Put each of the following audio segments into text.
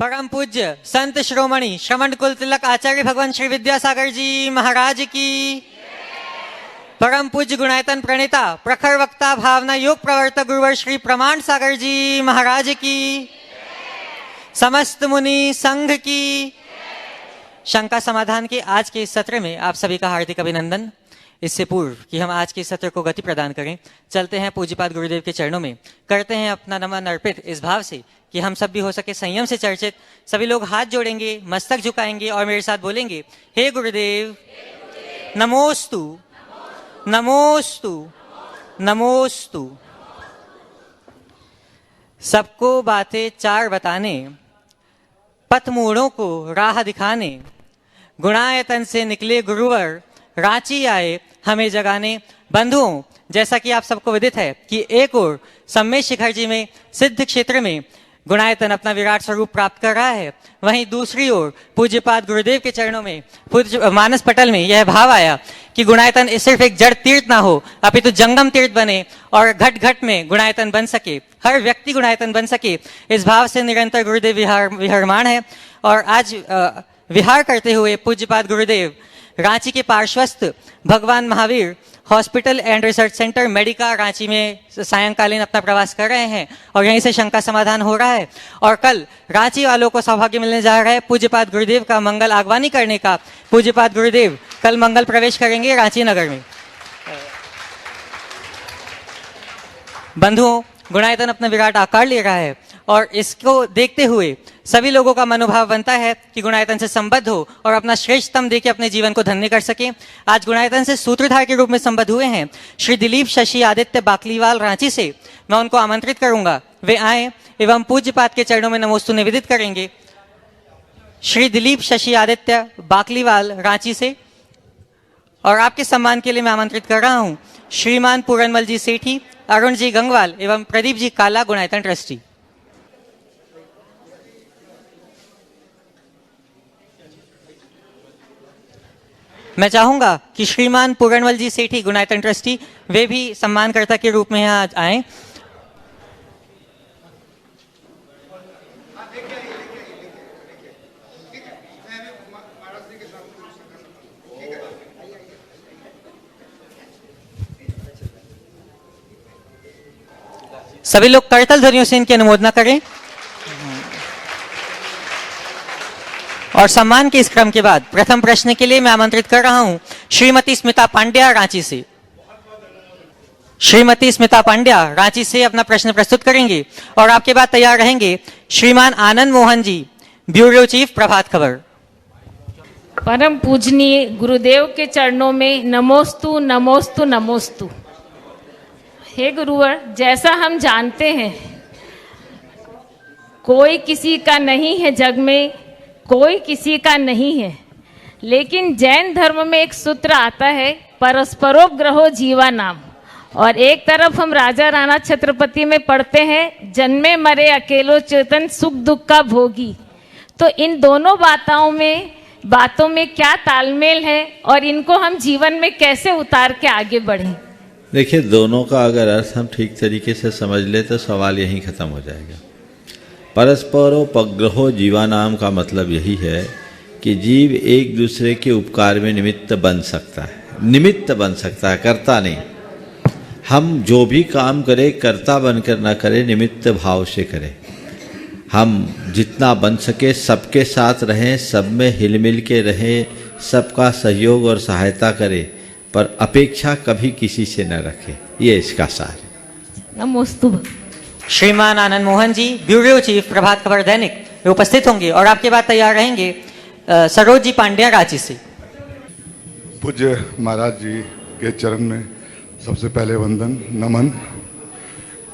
परम पूज्य संत श्रोमणी श्रवण कुल तिलक आचार्य भगवान श्री विद्यासागर जी महाराज की, परम पूज्य गुणायतन प्रणेता प्रखर वक्ता भावना योग प्रवर्तक गुरुवर श्री प्रमाण सागर जी महाराज की, समस्त मुनि संघ की। शंका समाधान के आज के इस सत्र में आप सभी का हार्दिक अभिनंदन। इससे पूर्व कि हम आज के सत्र को गति प्रदान करें, चलते हैं पूज्यपाद गुरुदेव के चरणों में, करते हैं अपना नमन अर्पित इस भाव से कि हम सब भी हो सके संयम से चर्चित। सभी लोग हाथ जोड़ेंगे, मस्तक झुकाएंगे और मेरे साथ बोलेंगे, हे गुरुदेव नमोस्तु नमोस्तु नमोस्तु। सबको बातें चार बताने, पथमूढ़ों को राह दिखाने, गुणायतन से निकले गुरुवर रांची आए हमें जगाने। बंधुओं, जैसा कि आप सबको विदित है कि एक ओर सम्मेद शिखर जी में सिद्ध क्षेत्र में गुणायतन अपना विराट स्वरूप प्राप्त कर रहा है, वहीं दूसरी ओर पूज्यपाद गुरुदेव के चरणों में मानस पटल में यह भाव आया कि गुणायतन सिर्फ एक जड़ तीर्थ ना हो, अपितु जंगम तीर्थ बने और घट घट में गुणायतन बन सके, हर व्यक्ति गुणायतन बन सके। इस भाव से निरंतर गुरुदेव विहरमान है। और आज विहार करते हुए पूज्यपाद गुरुदेव रांची के पार्श्वस्थ भगवान Mahavir hospital and research centre Medica Ranchi में सायंकालीन अपना प्रवास कर रहे हैं और यहीं से शंका समाधान हो रहा है। और कल रांची वालों को सौभाग्य मिलने जा रहा है पूज्यपाद गुरुदेव का मंगल आगवानी करने का। पूज्यपाद गुरुदेव कल मंगल प्रवेश करेंगे रांची नगर में। बंधुओं, गुणायतन अपना विराट आकार ले रहा है और इसको देखते हुए सभी लोगों का मनोभाव बनता है कि गुणायतन से संबद्ध हो और अपना श्रेष्ठतम देके अपने जीवन को धन्य कर सके। आज गुणायतन से सूत्रधार के रूप में संबद्ध हुए हैं श्री दिलीप शशि आदित्य बाकलीवाल रांची से। मैं उनको आमंत्रित करूंगा, वे आए एवं पूज्यपाद के चरणों में नमोस्तु निवेदित करेंगे। श्री दिलीप शशि आदित्य बाकलीवाल रांची से। और आपके सम्मान के लिए मैं आमंत्रित कर रहा हूं श्रीमान पूरनमल जी सेठी, अरुण जी गंगवाल एवं प्रदीप जी काला, गुणायतन ट्रस्टी। मैं चाहूंगा कि श्रीमान पूरणवल जी सेठी, गुणायतन ट्रस्टी, वे भी सम्मानकर्ता के रूप में यहाँ आए। सभी लोग करतल ध्वनियों से इनकी अनुमोदना करें। और सम्मान के इस क्रम के बाद प्रथम प्रश्न के लिए मैं आमंत्रित कर रहा हूं श्रीमती स्मिता पांड्या रांची से। श्रीमती स्मिता पांड्या रांची से अपना प्रश्न प्रस्तुत करेंगे और आपके बाद तैयार रहेंगे श्रीमान आनंद मोहन जी, ब्यूरो चीफ, प्रभात खबर। परम पूजनीय गुरुदेव के चरणों में नमोस्तु नमोस्तु नमोस्तु। हे गुरुवर, जैसा हम जानते हैं कोई किसी का नहीं है जग में, कोई किसी का नहीं है, लेकिन जैन धर्म में एक सूत्र आता है परस्परोग्रहो जीवा नाम। और एक तरफ हम राजा राणा छत्रपति में पढ़ते हैं जन्मे मरे अकेलो चेतन सुख दुख का भोगी। तो इन दोनों बातों में क्या तालमेल है और इनको हम जीवन में कैसे उतार के आगे बढ़ें? देखिए, दोनों का अगर अर्थ हम ठीक तरीके से समझ ले तो सवाल यहीं खत्म हो जाएगा। परस्परोपग्रहो जीवानाम का मतलब यही है कि जीव एक दूसरे के उपकार में निमित्त बन सकता है, कर्ता नहीं। हम जो भी काम करें कर्ता बनकर ना करें, निमित्त भाव से करें। हम जितना बन सके सबके साथ रहें, सब में हिल मिल के रहें, सबका सहयोग और सहायता करें, पर अपेक्षा कभी किसी से न रखें। ये इसका सार है। नमोस्तु। श्रीमान आनंद मोहन जी, ब्यूरो चीफ, प्रभात खबर दैनिक, वे उपस्थित होंगे और आपके बाद तैयार रहेंगे सरोज जी पांड्या रांची से। पूज्य महाराज जी के चरण में सबसे पहले वंदन नमन।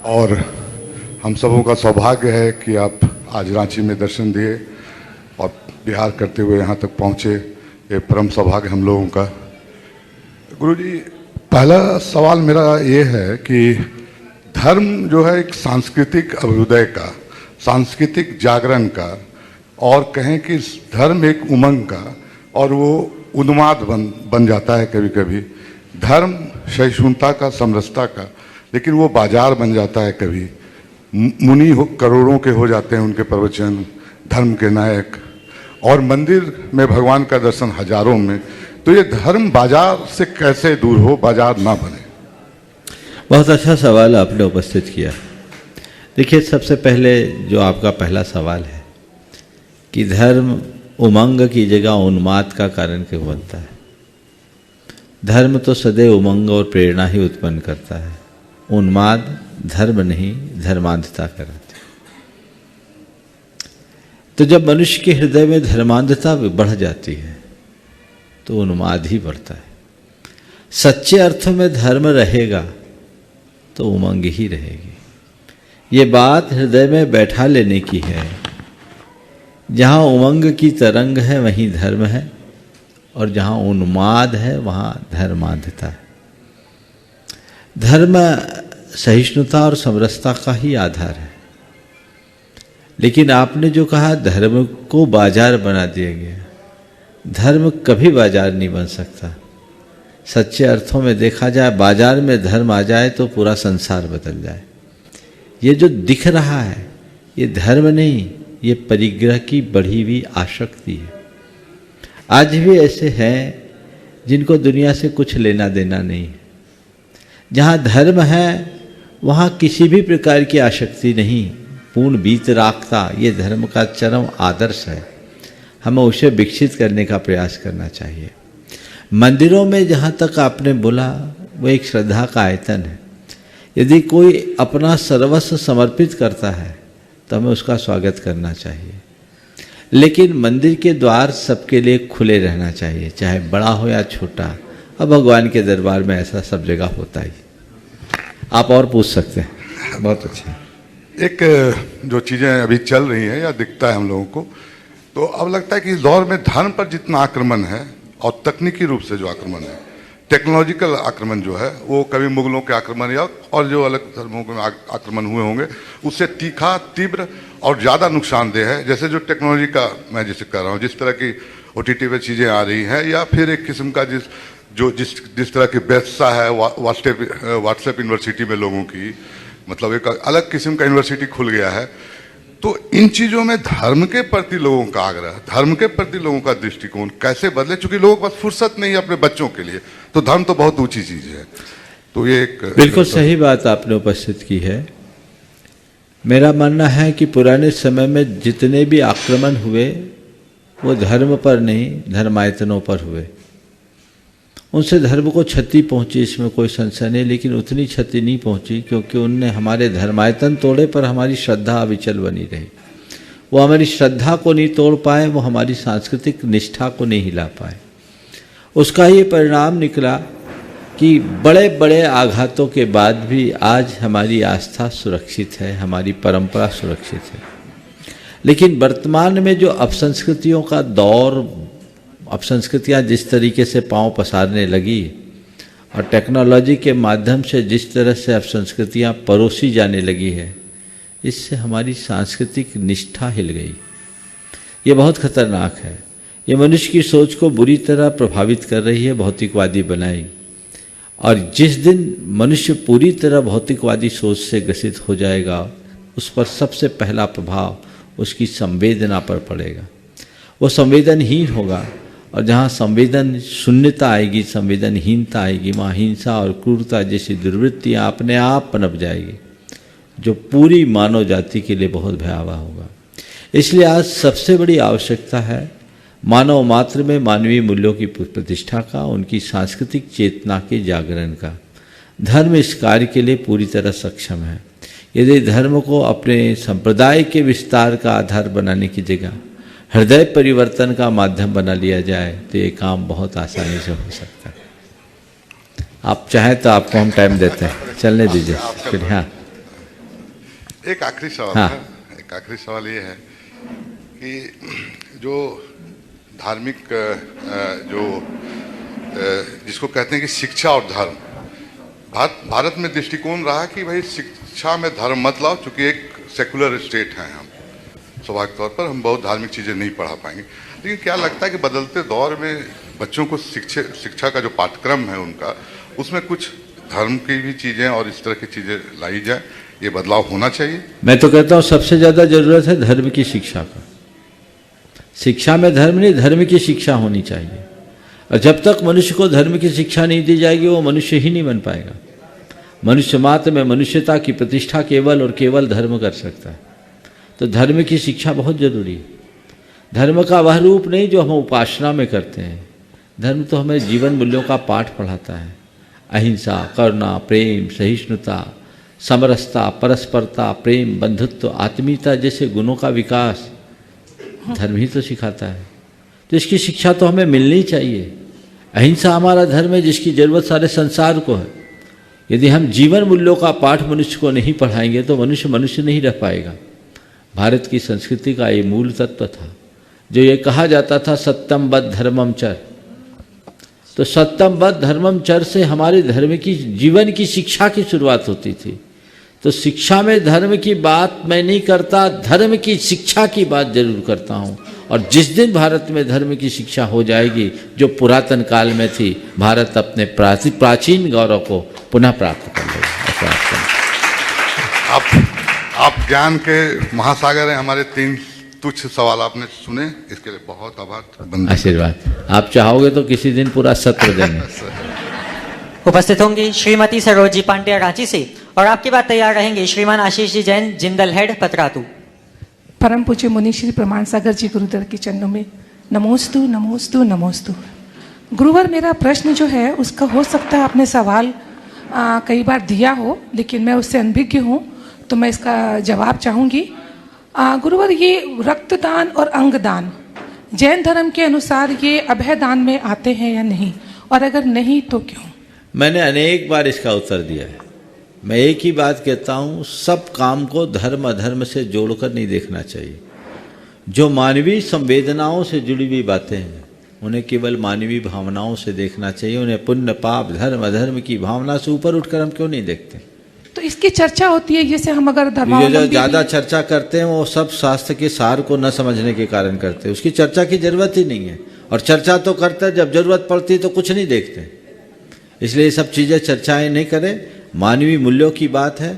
और हम सबों का सौभाग्य है कि आप आज रांची में दर्शन दिए और विहार करते हुए यहाँ तक पहुँचे, ये परम सौभाग्य हम लोगों का। गुरुजी, पहला सवाल मेरा ये है कि धर्म जो है एक सांस्कृतिक अभ्युदय का, सांस्कृतिक जागरण का, और कहें कि धर्म एक उमंग का, और वो उन्माद बन जाता है कभी कभी। धर्म सहिष्णुता का, समरसता का, लेकिन वो बाजार बन जाता है कभी। मुनि करोड़ों के हो जाते हैं उनके प्रवचन, धर्म के नायक, और मंदिर में भगवान का दर्शन हजारों में, तो ये धर्म बाजार से कैसे दूर हो, बाजार ना बने? बहुत अच्छा सवाल आपने उपस्थित किया। देखिए, सबसे पहले जो आपका पहला सवाल है कि धर्म उमंग की जगह उन्माद का कारण क्यों बनता है। धर्म तो सदैव उमंग और प्रेरणा ही उत्पन्न करता है। उन्माद धर्म नहीं, धर्मांधता कराती। तो जब मनुष्य के हृदय में धर्मांधता बढ़ जाती है तो उन्माद ही बढ़ता है। सच्चे अर्थों में धर्म रहेगा तो उमंग ही रहेगी। ये बात हृदय में बैठा लेने की है। जहाँ उमंग की तरंग है वहीं धर्म है, और जहाँ उन्माद है वहाँ धर्मांधता है। धर्म सहिष्णुता और समरसता का ही आधार है। लेकिन आपने जो कहा धर्म को बाजार बना दिया गया, धर्म कभी बाजार नहीं बन सकता। सच्चे अर्थों में देखा जाए, बाजार में धर्म आ जाए तो पूरा संसार बदल जाए। ये जो दिख रहा है ये धर्म नहीं, ये परिग्रह की बढ़ी हुई आसक्ति है। आज भी ऐसे हैं जिनको दुनिया से कुछ लेना देना नहीं है। जहाँ धर्म है वहाँ किसी भी प्रकार की आसक्ति नहीं, पूर्ण वीतरागता, ये धर्म का चरम आदर्श है। हमें उसे विकसित करने का प्रयास करना चाहिए। मंदिरों में जहाँ तक आपने बोला, वो एक श्रद्धा का आयतन है। यदि कोई अपना सर्वस्व समर्पित करता है तो हमें उसका स्वागत करना चाहिए। लेकिन मंदिर के द्वार सबके लिए खुले रहना चाहिए, चाहे बड़ा हो या छोटा। अब भगवान के दरबार में ऐसा सब जगह होता ही। आप और पूछ सकते हैं। बहुत अच्छा। एक जो चीज़ें अभी चल रही हैं या दिखता है हम लोगों को, तो अब लगता है कि इस दौर में धर्म पर जितना आक्रमण है और तकनीकी रूप से जो आक्रमण है, टेक्नोलॉजिकल आक्रमण जो है, वो कभी मुगलों के आक्रमण या और जो अलग धर्मों के आक्रमण हुए होंगे उससे तीखा, तीव्र और ज़्यादा नुकसानदेह है। जैसे जो टेक्नोलॉजी का मैं जैसे कह रहा हूँ, जिस तरह की OTT पे चीज़ें आ रही हैं, या फिर एक किस्म का जिस तरह की व्यवस्था है व्हाट्सएप यूनिवर्सिटी में लोगों की, मतलब एक अलग किस्म का यूनिवर्सिटी खुल गया है। तो इन चीज़ों में धर्म के प्रति लोगों का आग्रह, धर्म के प्रति लोगों का दृष्टिकोण कैसे बदले, क्योंकि लोगों के पास फुर्सत नहीं है अपने बच्चों के लिए, तो धर्म तो बहुत ऊंची चीज़ है। तो ये एक बिल्कुल सही बात आपने उपस्थित की है। मेरा मानना है कि पुराने समय में जितने भी आक्रमण हुए वो धर्म पर नहीं, धर्मायतनों पर हुए। उनसे धर्म को क्षति पहुंची, इसमें कोई संशय नहीं, लेकिन उतनी क्षति नहीं पहुंची क्योंकि उनने हमारे धर्मायतन तोड़े पर हमारी श्रद्धा अविचल बनी रही। वो हमारी श्रद्धा को नहीं तोड़ पाए, वो हमारी सांस्कृतिक निष्ठा को नहीं हिला पाए। उसका ये परिणाम निकला कि बड़े बड़े आघातों के बाद भी आज हमारी आस्था सुरक्षित है, हमारी परंपरा सुरक्षित है। लेकिन वर्तमान में जो अपसंस्कृतियों का दौर, अपसंस्कृतियाँ जिस तरीके से पांव पसारने लगी और टेक्नोलॉजी के माध्यम से जिस तरह से अपसंस्कृतियाँ परोसी जाने लगी है, इससे हमारी सांस्कृतिक निष्ठा हिल गई। ये बहुत खतरनाक है। ये मनुष्य की सोच को बुरी तरह प्रभावित कर रही है, भौतिकवादी बनाई। और जिस दिन मनुष्य पूरी तरह भौतिकवादी सोच से ग्रसित हो जाएगा, उस पर सबसे पहला प्रभाव उसकी संवेदना पर पड़ेगा। वो संवेदनहीन होगा, और जहाँ संवेदन शून्यता आएगी, संवेदनहीनता आएगी, वहाँ हिंसा और क्रूरता जैसी दुर्वृत्तियाँ अपने आप पनप जाएगी, जो पूरी मानव जाति के लिए बहुत भयावह होगा। इसलिए आज सबसे बड़ी आवश्यकता है मानव मात्र में मानवीय मूल्यों की प्रतिष्ठा का, उनकी सांस्कृतिक चेतना के जागरण का। धर्म इस कार्य के लिए पूरी तरह सक्षम है। यदि धर्म को अपने संप्रदाय के विस्तार का आधार बनाने की जगह हृदय परिवर्तन का माध्यम बना लिया जाए तो ये काम बहुत आसानी से हो सकता है। आप चाहें तो आपको हम टाइम देते हैं, चलने दीजिए फिर। हाँ, एक आखिरी सवाल हाँ। है। एक आखिरी सवाल ये है कि जो धार्मिक जो जिसको कहते हैं कि शिक्षा और धर्म, भारत में दृष्टिकोण रहा कि भाई शिक्षा में धर्म मत लाओ, चूंकि एक सेकुलर स्टेट हैं हम, स्वाभाविक तौर पर हम बहुत धार्मिक चीज़ें नहीं पढ़ा पाएंगे। लेकिन क्या लगता है कि बदलते दौर में बच्चों को शिक्षा का जो पाठ्यक्रम है उनका, उसमें कुछ धर्म की भी चीज़ें और इस तरह की चीज़ें लाई जाए, ये बदलाव होना चाहिए। मैं तो कहता हूँ सबसे ज़्यादा ज़रूरत है धर्म की शिक्षा का। शिक्षा में धर्म नहीं, धर्म की शिक्षा होनी चाहिए। और जब तक मनुष्य को धर्म की शिक्षा नहीं दी जाएगी वो मनुष्य ही नहीं बन पाएगा। मनुष्य मात्र में मनुष्यता की प्रतिष्ठा केवल और केवल धर्म कर सकता है। तो धर्म की शिक्षा बहुत जरूरी है। धर्म का वह रूप नहीं जो हम उपासना में करते हैं। धर्म तो हमें जीवन मूल्यों का पाठ पढ़ाता है। अहिंसा, करुणा, प्रेम, सहिष्णुता, समरसता, परस्परता, प्रेम, बंधुत्व, आत्मीयता जैसे गुणों का विकास धर्म ही तो सिखाता है। तो इसकी शिक्षा तो हमें मिलनी चाहिए। अहिंसा हमारा धर्म है जिसकी जरूरत सारे संसार को है। यदि हम जीवन मूल्यों का पाठ मनुष्य को नहीं पढ़ाएंगे तो मनुष्य मनुष्य नहीं रह पाएगा। भारत की संस्कृति का ये मूल तत्व था जो ये कहा जाता था सत्यम बद्ध धर्मम चर। तो सत्यम बद्ध धर्मम चर से हमारे धर्म की जीवन की शिक्षा की शुरुआत होती थी। तो शिक्षा में धर्म की बात मैं नहीं करता, धर्म की शिक्षा की बात जरूर करता हूँ। और जिस दिन भारत में धर्म की शिक्षा हो जाएगी जो पुरातन काल में थी, भारत अपने प्राचीन गौरव को पुनः प्राप्त कर लेगा। आप ज्ञान के महासागर हैं। हमारे 3 तुच्छ सवाल आपने सुने, इसके लिए बहुत आभार। आशीर्वाद। आप चाहोगे तो किसी दिन पूरा सत्र देंगे। उपस्थित होंगी श्रीमती सरोजी पांड्या रांची से और आपके बाद तैयार रहेंगे श्रीमान आशीष जी जैन जिंदल हेड पतरातू। परम पूज्य मुनि श्री प्रमाण सागर जी गुरुदेव के चरणों में नमोस्तु नमोस्तु नमोस्तु। गुरुवर, मेरा प्रश्न जो है उसका हो सकता है आपने सवाल कई बार दिया हो, लेकिन मैं उससे अनभिज्ञ हूँ तो मैं इसका जवाब चाहूँगी। गुरुवर, ये रक्तदान और अंगदान जैन धर्म के अनुसार ये अभय दान में आते हैं या नहीं, और अगर नहीं तो क्यों? मैंने अनेक बार इसका उत्तर दिया है। मैं एक ही बात कहता हूँ, सब काम को धर्म अधर्म से जोड़कर नहीं देखना चाहिए। जो मानवीय संवेदनाओं से जुड़ी हुई बातें हैं उन्हें केवल मानवीय भावनाओं से देखना चाहिए। उन्हें पुण्य पाप धर्म अधर्म की भावना से ऊपर उठकर हम क्यों नहीं देखते? तो इसकी चर्चा होती है, जैसे हम अगर जो ज़्यादा चर्चा करते हैं वो सब शास्त्र के सार को न समझने के कारण करते हैं। उसकी चर्चा की जरूरत ही नहीं है। और चर्चा तो करते हैं, जब जरूरत पड़ती है तो कुछ नहीं देखते। इसलिए ये सब चीज़ें चर्चाएं नहीं करें। मानवीय मूल्यों की बात है,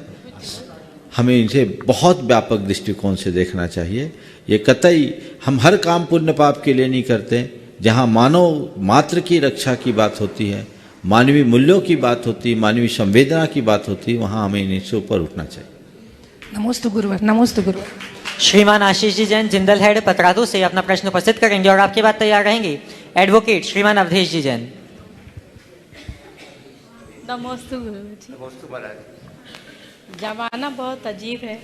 हमें इसे बहुत व्यापक दृष्टिकोण से देखना चाहिए। ये कतई हम हर काम पुण्य पाप के लिए नहीं करते। जहाँ मानव मात्र की रक्षा की बात होती है, मानवीय मूल्यों की बात होती है, मानवीय संवेदना की बात होती है, वहाँ हमें इनसे ऊपर उठना चाहिए। नमोस्तु गुरुवर, नमोस्तु गुरुवर। श्रीमान आशीष जी जैन जिंदल हेड पतरातू से अपना प्रश्न उपस्थित करेंगे और आपके बाद तैयार रहेंगे एडवोकेट श्रीमान अवधेश जी जैन। नमोस्तु गुरुजी। नमोस्तु महाराज। जमाना बहुत अजीब है,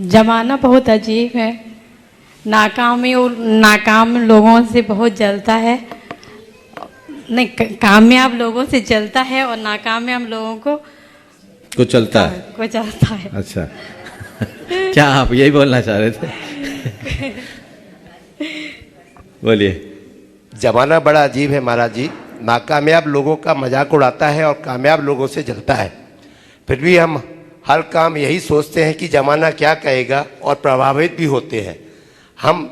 जमाना बहुत अजीब है। नाकाम लोगों से बहुत जलता है, नहीं कामयाब लोगों से जलता है और नाकामयाब लोगों को चलता है। अच्छा क्या आप यही बोलना चाह रहे थे? बोलिए। जमाना बड़ा अजीब है महाराज जी। नाकामयाब लोगों का मजाक उड़ाता है और कामयाब लोगों से जलता है। फिर भी हम हर काम यही सोचते हैं कि जमाना क्या कहेगा और प्रभावित भी होते हैं। हम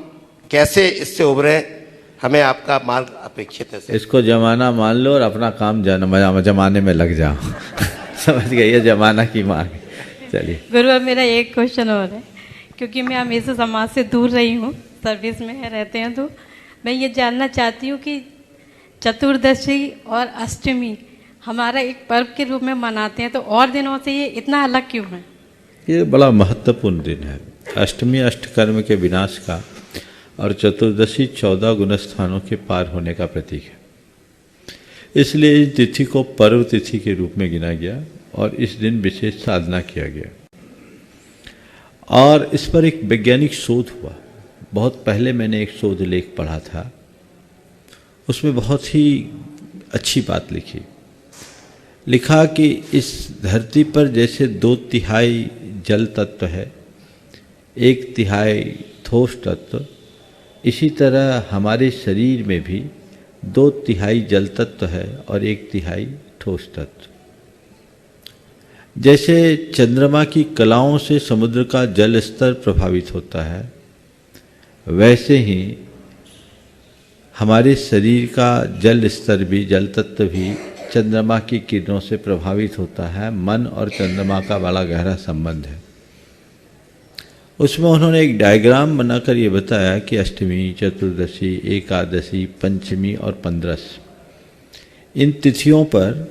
कैसे इससे उभरे, हमें आपका मार्ग अपेक्षित है। इसको जमाना मान लो और अपना काम जमाने में लग जाओ। समझ गए? ये जमाना की मांग। चलिए गुरु, मेरा एक क्वेश्चन और है, क्योंकि मैं हमेशा समाज से दूर रही हूँ, सर्विस में रहते हैं, तो मैं ये जानना चाहती हूँ कि चतुर्दशी और अष्टमी हमारा एक पर्व के रूप में मनाते हैं, तो और दिनों से ये इतना अलग क्यों है? ये बड़ा महत्वपूर्ण दिन है। अष्टमी अष्टकर्म के विनाश का और चतुर्दशी 14 गुणस्थानों के पार होने का प्रतीक है। इसलिए इस तिथि को पर्व तिथि के रूप में गिना गया और इस दिन विशेष साधना किया गया। और इस पर एक वैज्ञानिक शोध हुआ। बहुत पहले मैंने एक शोध लेख पढ़ा था, उसमें बहुत ही अच्छी बात लिखा कि इस धरती पर जैसे 2/3 जल तत्व है, 1/3 ठोस तत्व, इसी तरह हमारे शरीर में भी 2/3 जल तत्व है और 1/3 ठोस तत्व। जैसे चंद्रमा की कलाओं से समुद्र का जल स्तर प्रभावित होता है, वैसे ही हमारे शरीर का जल स्तर भी, जल तत्व भी चंद्रमा की किरणों से प्रभावित होता है। मन और चंद्रमा का बड़ा गहरा संबंध है। उसमें उन्होंने एक डायग्राम बनाकर ये बताया कि अष्टमी, चतुर्दशी, एकादशी, पंचमी और 15 इन तिथियों पर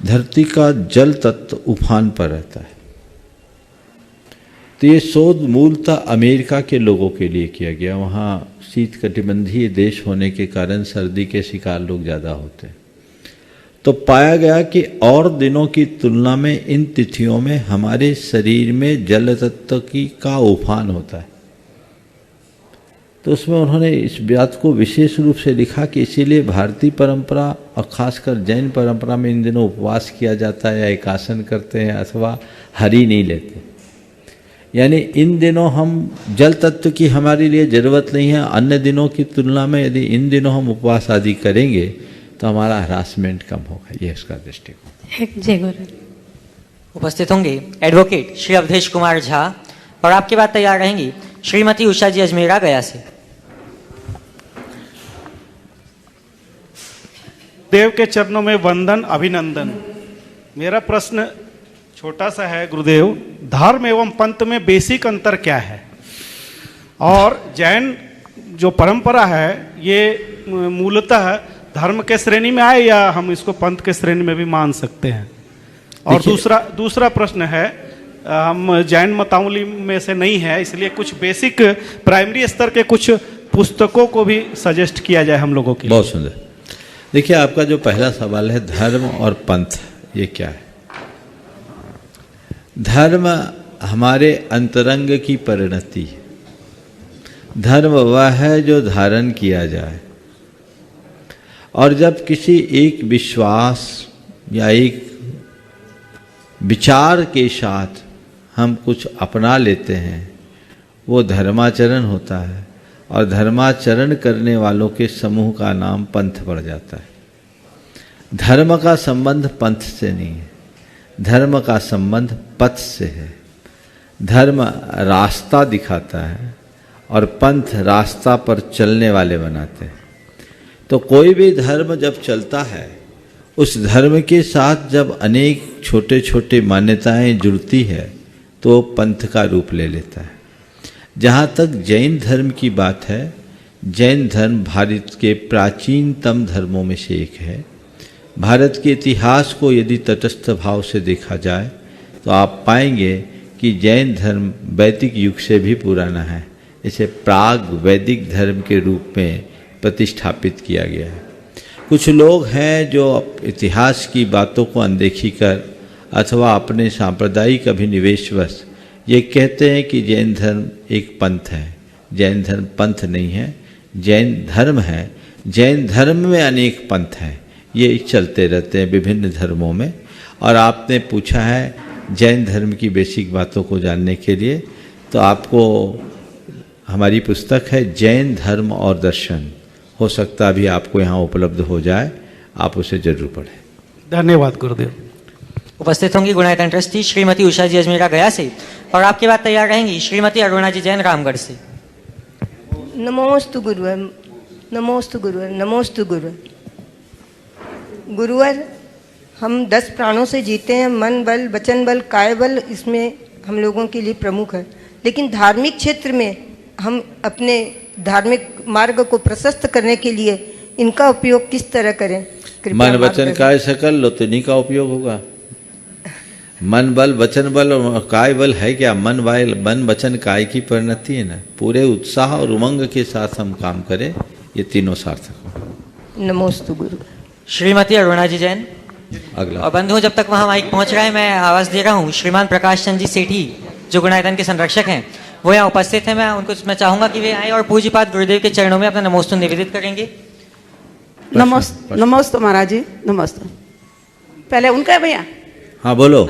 धरती का जल तत्व उफान पर रहता है। तो ये शोध मूलतः अमेरिका के लोगों के लिए किया गया। वहाँ शीतकटिबंधीय देश होने के कारण सर्दी के शिकार लोग ज़्यादा होते हैं। तो पाया गया कि और दिनों की तुलना में इन तिथियों में हमारे शरीर में जल तत्व का उफान होता है। तो उसमें उन्होंने इस बात को विशेष रूप से लिखा कि इसीलिए भारतीय परंपरा और खासकर जैन परंपरा में इन दिनों उपवास किया जाता है या एकासन करते हैं अथवा हरि नहीं लेते। यानी इन दिनों हम जल तत्व की हमारे लिए ज़रूरत नहीं है। अन्य दिनों की तुलना में यदि इन दिनों हम उपवास आदि करेंगे तो हमारा हरासमेंट कम होगा। ये इसका दृष्टिकोण। जय गुरु। उपस्थित होंगे एडवोकेट श्री अवधेश कुमार झा और आपके बाद तैयार रहेंगी श्रीमती उषा जी अजमेरा गया से। देव के चरणों में वंदन अभिनंदन। मेरा प्रश्न छोटा सा है गुरुदेव, धर्म एवं पंथ में बेसिक अंतर क्या है? और जैन जो परंपरा है ये मूलतः धर्म के श्रेणी में आए या हम इसको पंथ के श्रेणी में भी मान सकते हैं? और दूसरा प्रश्न है, हम जैन मतावली में से नहीं है, इसलिए कुछ बेसिक प्राइमरी स्तर के कुछ पुस्तकों को भी सजेस्ट किया जाए हम लोगों के लिए। बहुत सुंदर। देखिए, आपका जो पहला सवाल है धर्म और पंथ, ये क्या है? धर्म हमारे अंतरंग की परिणति है। धर्म वह है जो धारण किया जाए। और जब किसी एक विश्वास या एक विचार के साथ हम कुछ अपना लेते हैं वो धर्माचरण होता है। और धर्माचरण करने वालों के समूह का नाम पंथ पड़ जाता है। धर्म का संबंध पंथ से नहीं है, धर्म का संबंध पथ से है। धर्म रास्ता दिखाता है और पंथ रास्ता पर चलने वाले बनाते हैं। तो कोई भी धर्म जब चलता है, उस धर्म के साथ जब अनेक छोटे छोटे मान्यताएं जुड़ती है तो वो पंथ का रूप ले लेता है। जहाँ तक जैन धर्म की बात है, जैन धर्म भारत के प्राचीनतम धर्मों में से एक है। भारत के इतिहास को यदि तटस्थ भाव से देखा जाए तो आप पाएंगे कि जैन धर्म वैदिक युग से भी पुराना है। इसे प्राग वैदिक धर्म के रूप में प्रतिष्ठापित किया गया है। कुछ लोग हैं जो इतिहास की बातों को अनदेखी कर अथवा अपने सांप्रदायिक अभिनिवेशवश ये कहते हैं कि जैन धर्म एक पंथ है। जैन धर्म पंथ नहीं है, जैन धर्म है। जैन धर्म में अनेक पंथ हैं, ये चलते रहते हैं विभिन्न धर्मों में। और आपने पूछा है जैन धर्म की बेसिक बातों को जानने के लिए, तो आपको हमारी पुस्तक है जैन धर्म और दर्शन, हो सकता भी आपको यहाँ उपलब्ध हो जाए, आप उसे जरूर पढ़ें। धन्यवाद गुरुदेव। उपस्थित होंगी गुणायतन ट्रस्टी श्रीमती उषा जी अजमेरा गया से और आपके बाद तैयार रहेंगी श्रीमती अरुणा जी जैन रामगढ़ से। नमोस्तु गुरुवर, नमोस्तु गुरुवर, नमोस्तु गुरुवर। गुरुवर, हम 10 प्राणों से जीते हैं। मन बल, वचन बल, काय बल इसमें हम लोगों के लिए प्रमुख है। लेकिन धार्मिक क्षेत्र में हम अपने धार्मिक मार्ग को प्रशस्त करने के लिए इनका उपयोग किस तरह करें? मन वचन काय सकल लो तो इन्हीं का उपयोग होगा। मन बल, वचन बल और काय बल है क्या? मन वचन काय की परिणति है ना। पूरे उत्साह और उमंग के साथ हम काम करें, ये तीनों सार्थक हो। नमोस्तु गुरु। श्रीमती अरुणा जी जैन। अगला। और बंधुओं, जब तक वहाँ माइक पहुँच रहा है मैं आवाज़ दे रहा हूँ। श्रीमान प्रकाश चंद जी सेठी जो गुणायतन के संरक्षक हैं वो यहाँ उपस्थित हैं। मैं चाहूँगा कि वे आए और पूज्यपाद गुरुदेव के चरणों में अपना नमोस्तु निवेदित करेंगे। नमोस्तु महाराज जी, नमस्ते। पहले उनका है भैया। हाँ बोलो।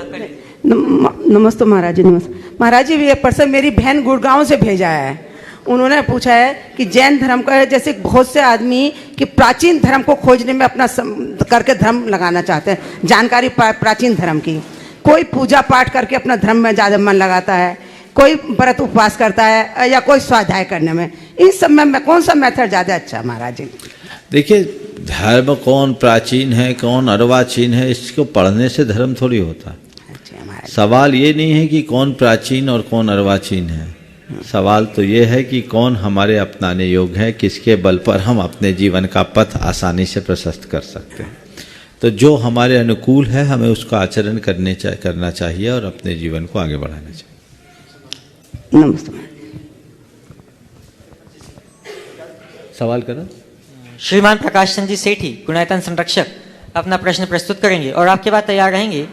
नमस्ते महाराज जी, नमस्ते महाराज जी। ये पर्सन मेरी बहन गुड़गांव से भेजा है। उन्होंने पूछा है कि जैन धर्म का जैसे बहुत से आदमी कि प्राचीन धर्म को खोजने में अपना करके धर्म लगाना चाहते हैं, जानकारी प्राचीन धर्म की। कोई पूजा पाठ करके अपना धर्म में ज़्यादा मन लगाता है, कोई व्रत उपवास करता है या कोई स्वाध्याय करने में। इन सब में कौन सा मेथड ज़्यादा अच्छा है महाराज जी? देखिए, धर्म कौन प्राचीन है कौन अर्वाचीन है इसको पढ़ने से धर्म थोड़ी होता। महाराज। सवाल ये नहीं है कि कौन प्राचीन और कौन अर्वाचीन है, सवाल तो ये है कि कौन हमारे अपनाने योग्य है, किसके बल पर हम अपने जीवन का पथ आसानी से प्रशस्त कर सकते हैं। तो जो हमारे अनुकूल है हमें उसका आचरण करना चाहिए और अपने जीवन को आगे बढ़ाना चाहिए। नमस्ते महाराज। सवाल करो। श्रीमान प्रकाश चंद जी सेठी, गुणायतन संरक्षक, अपना प्रश्न प्रस्तुत करेंगे और आपके बाद तैयार रहेंगे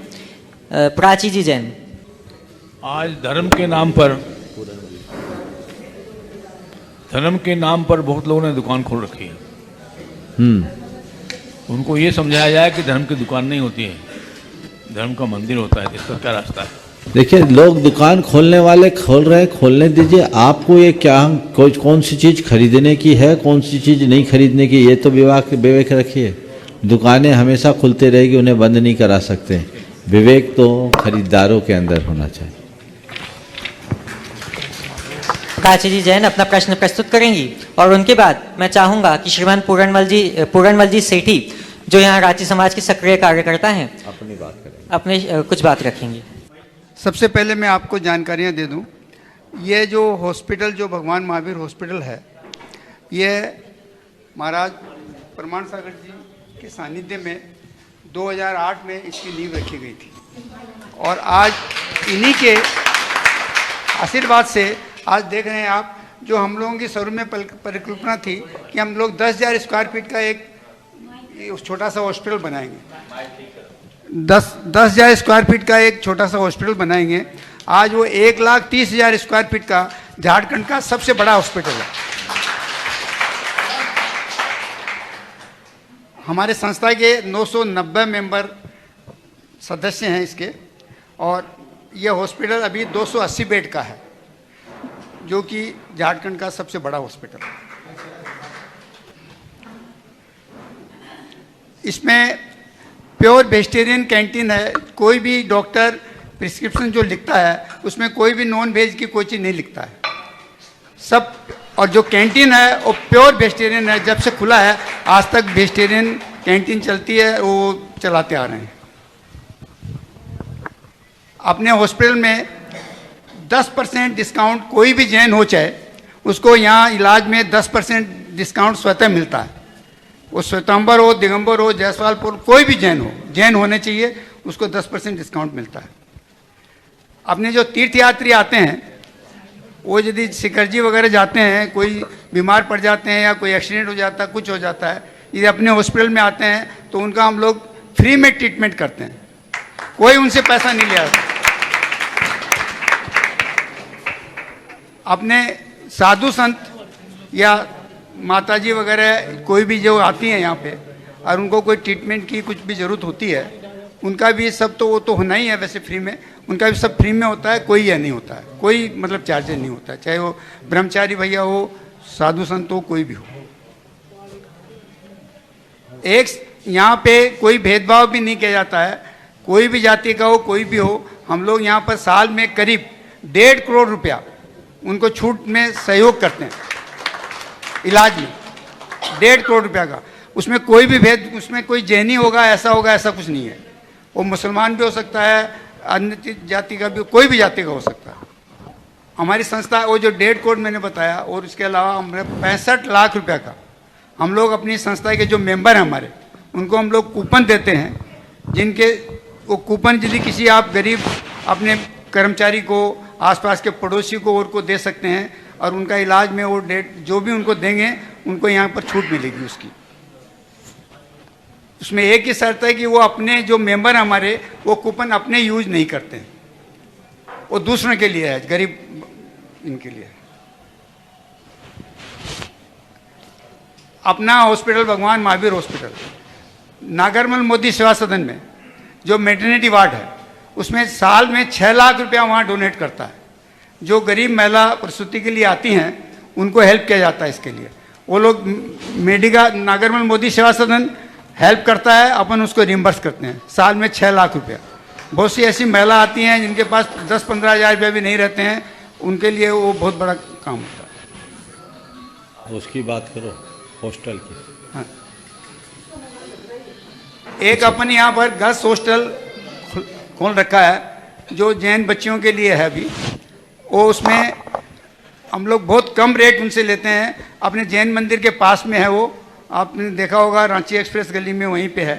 प्राची जी जैन। आज धर्म के नाम पर बहुत लोगों ने दुकान खोल रखी है। उनको ये समझाया जाए कि धर्म की दुकान नहीं होती है, धर्म का मंदिर होता है। इसका क्या रास्ता है? देखिए, लोग दुकान खोलने वाले खोल रहे हैं, खोलने दीजिए। आपको ये क्या कौन सी चीज़ खरीदने की है, कौन सी चीज़ नहीं खरीदने की, ये तो विवेक रखिए। दुकानें हमेशा खुलते रहेगी, उन्हें बंद नहीं करा सकते। विवेक तो खरीदारों के अंदर होना चाहिए। प्राची जी जैन अपना प्रश्न प्रस्तुत करेंगी और उनके बाद मैं चाहूंगा कि श्रीमान पूरणमल जी सेठी, जो यहाँ रांची समाज के सक्रिय कार्यकर्ता हैं, अपनी बात करें, अपने कुछ बात रखेंगे। सबसे पहले मैं आपको जानकारियाँ दे दूं, ये जो हॉस्पिटल, जो भगवान महावीर हॉस्पिटल है, ये महाराज प्रमाण सागर जी के सानिध्य में 2008 में इसकी नींव रखी गई थी और आज इन्हीं के आशीर्वाद से आज देख रहे हैं आप, जो हम लोगों की शुरू में परिकल्पना थी कि हम लोग 10,000 स्क्वायर फीट का एक छोटा सा हॉस्पिटल बनाएंगे, 10,000 स्क्वायर फीट का एक छोटा सा हॉस्पिटल बनाएंगे। आज वो 1,30,000 स्क्वायर फीट का झारखंड का सबसे बड़ा हॉस्पिटल है। हमारे संस्था के 990 मेंबर सदस्य हैं इसके, और ये हॉस्पिटल अभी 280 बेड का है, जो कि झारखंड का सबसे बड़ा हॉस्पिटल है। इसमें प्योर वेजिटेरियन कैंटीन है। कोई भी डॉक्टर प्रिस्क्रिप्शन जो लिखता है उसमें कोई भी नॉन वेज की कोई चीज़ नहीं लिखता है सब। और जो कैंटीन है वो प्योर वेजिटेरियन है। जब से खुला है आज तक वेजिटेरियन कैंटीन चलती है, वो चलाते आ रहे हैं। अपने हॉस्पिटल में 10% डिस्काउंट, कोई भी जैन हो चाहे उसको यहाँ इलाज में 10% डिस्काउंट स्वतः मिलता है। वो श्वेतांबर हो, दिगंबर हो, जयसवालपुर, कोई भी जैन हो, जैन होने चाहिए, उसको 10% डिस्काउंट मिलता है। अपने जो तीर्थयात्री आते हैं, वो यदि शिखरजी वगैरह जाते हैं, कोई बीमार पड़ जाते हैं या कोई एक्सीडेंट हो जाता है, कुछ हो जाता है, यदि अपने हॉस्पिटल में आते हैं तो उनका हम लोग फ्री में ट्रीटमेंट करते हैं, कोई उनसे पैसा नहीं लिया जाता। अपने साधु संत या माताजी वगैरह कोई भी जो आती हैं यहाँ पे और उनको कोई ट्रीटमेंट की कुछ भी ज़रूरत होती है, उनका भी सब तो वो तो होना ही है वैसे फ्री में, उनका भी सब फ्री में होता है। कोई यह नहीं होता है, कोई मतलब चार्जेस नहीं होता है, चाहे वो ब्रह्मचारी भैया हो, साधु संत हो, कोई भी हो। एक यहाँ पे कोई भेदभाव भी नहीं किया जाता है, कोई भी जाति का हो, कोई भी हो। हम लोग यहाँ पर साल में करीब 1.5 करोड़ रुपया उनको छूट में सहयोग करते हैं इलाज में, 1.5 करोड़ रुपया का। उसमें कोई भी भेद, उसमें कोई जैनी होगा, ऐसा कुछ नहीं है। वो मुसलमान भी हो सकता है, अन्य जाति का भी, कोई भी जाति का हो सकता है। हमारी संस्था, वो जो 1.5 करोड़ मैंने बताया, और इसके अलावा हमने 65 लाख रुपया का हम लोग अपनी संस्था के जो मेंबर हैं हमारे, उनको हम लोग कूपन देते हैं, जिनके वो कूपन यदि किसी आप गरीब अपने कर्मचारी को, आसपास के पड़ोसी को और को दे सकते हैं, और उनका इलाज में वो जो भी उनको देंगे उनको यहाँ पर छूट मिलेगी उसकी। उसमें एक ही शर्त है कि वो अपने जो मेंबर हमारे, वो कूपन अपने यूज नहीं करते हैं, वो दूसरों के लिए है, गरीब इनके लिए। अपना हॉस्पिटल भगवान महावीर हॉस्पिटल नागरमल मोदी सेवा सदन में जो मेटर्निटी वार्ड है, उसमें साल में 6 लाख रुपया वहाँ डोनेट करता है। जो गरीब महिला प्रसूति के लिए आती हैं उनको हेल्प किया जाता है इसके लिए। वो लोग मेडिका नागरमल मोदी सेवा सदन हेल्प करता है, अपन उसको रिम्बर्स करते हैं, साल में 6 लाख रुपया। बहुत सी ऐसी महिला आती हैं जिनके पास 10-15 हज़ार रुपये भी नहीं रहते हैं, उनके लिए वो बहुत बड़ा काम होता है। उसकी बात करो हॉस्टल की। हाँ, एक अपन यहाँ पर गर्ल्स हॉस्टल खोल रखा है, जो जैन बच्चियों के लिए है अभी, वो उसमें हम लोग बहुत कम रेट उनसे लेते हैं। अपने जैन मंदिर के पास में है वो, आपने देखा होगा, रांची एक्सप्रेस गली में वहीं पे है।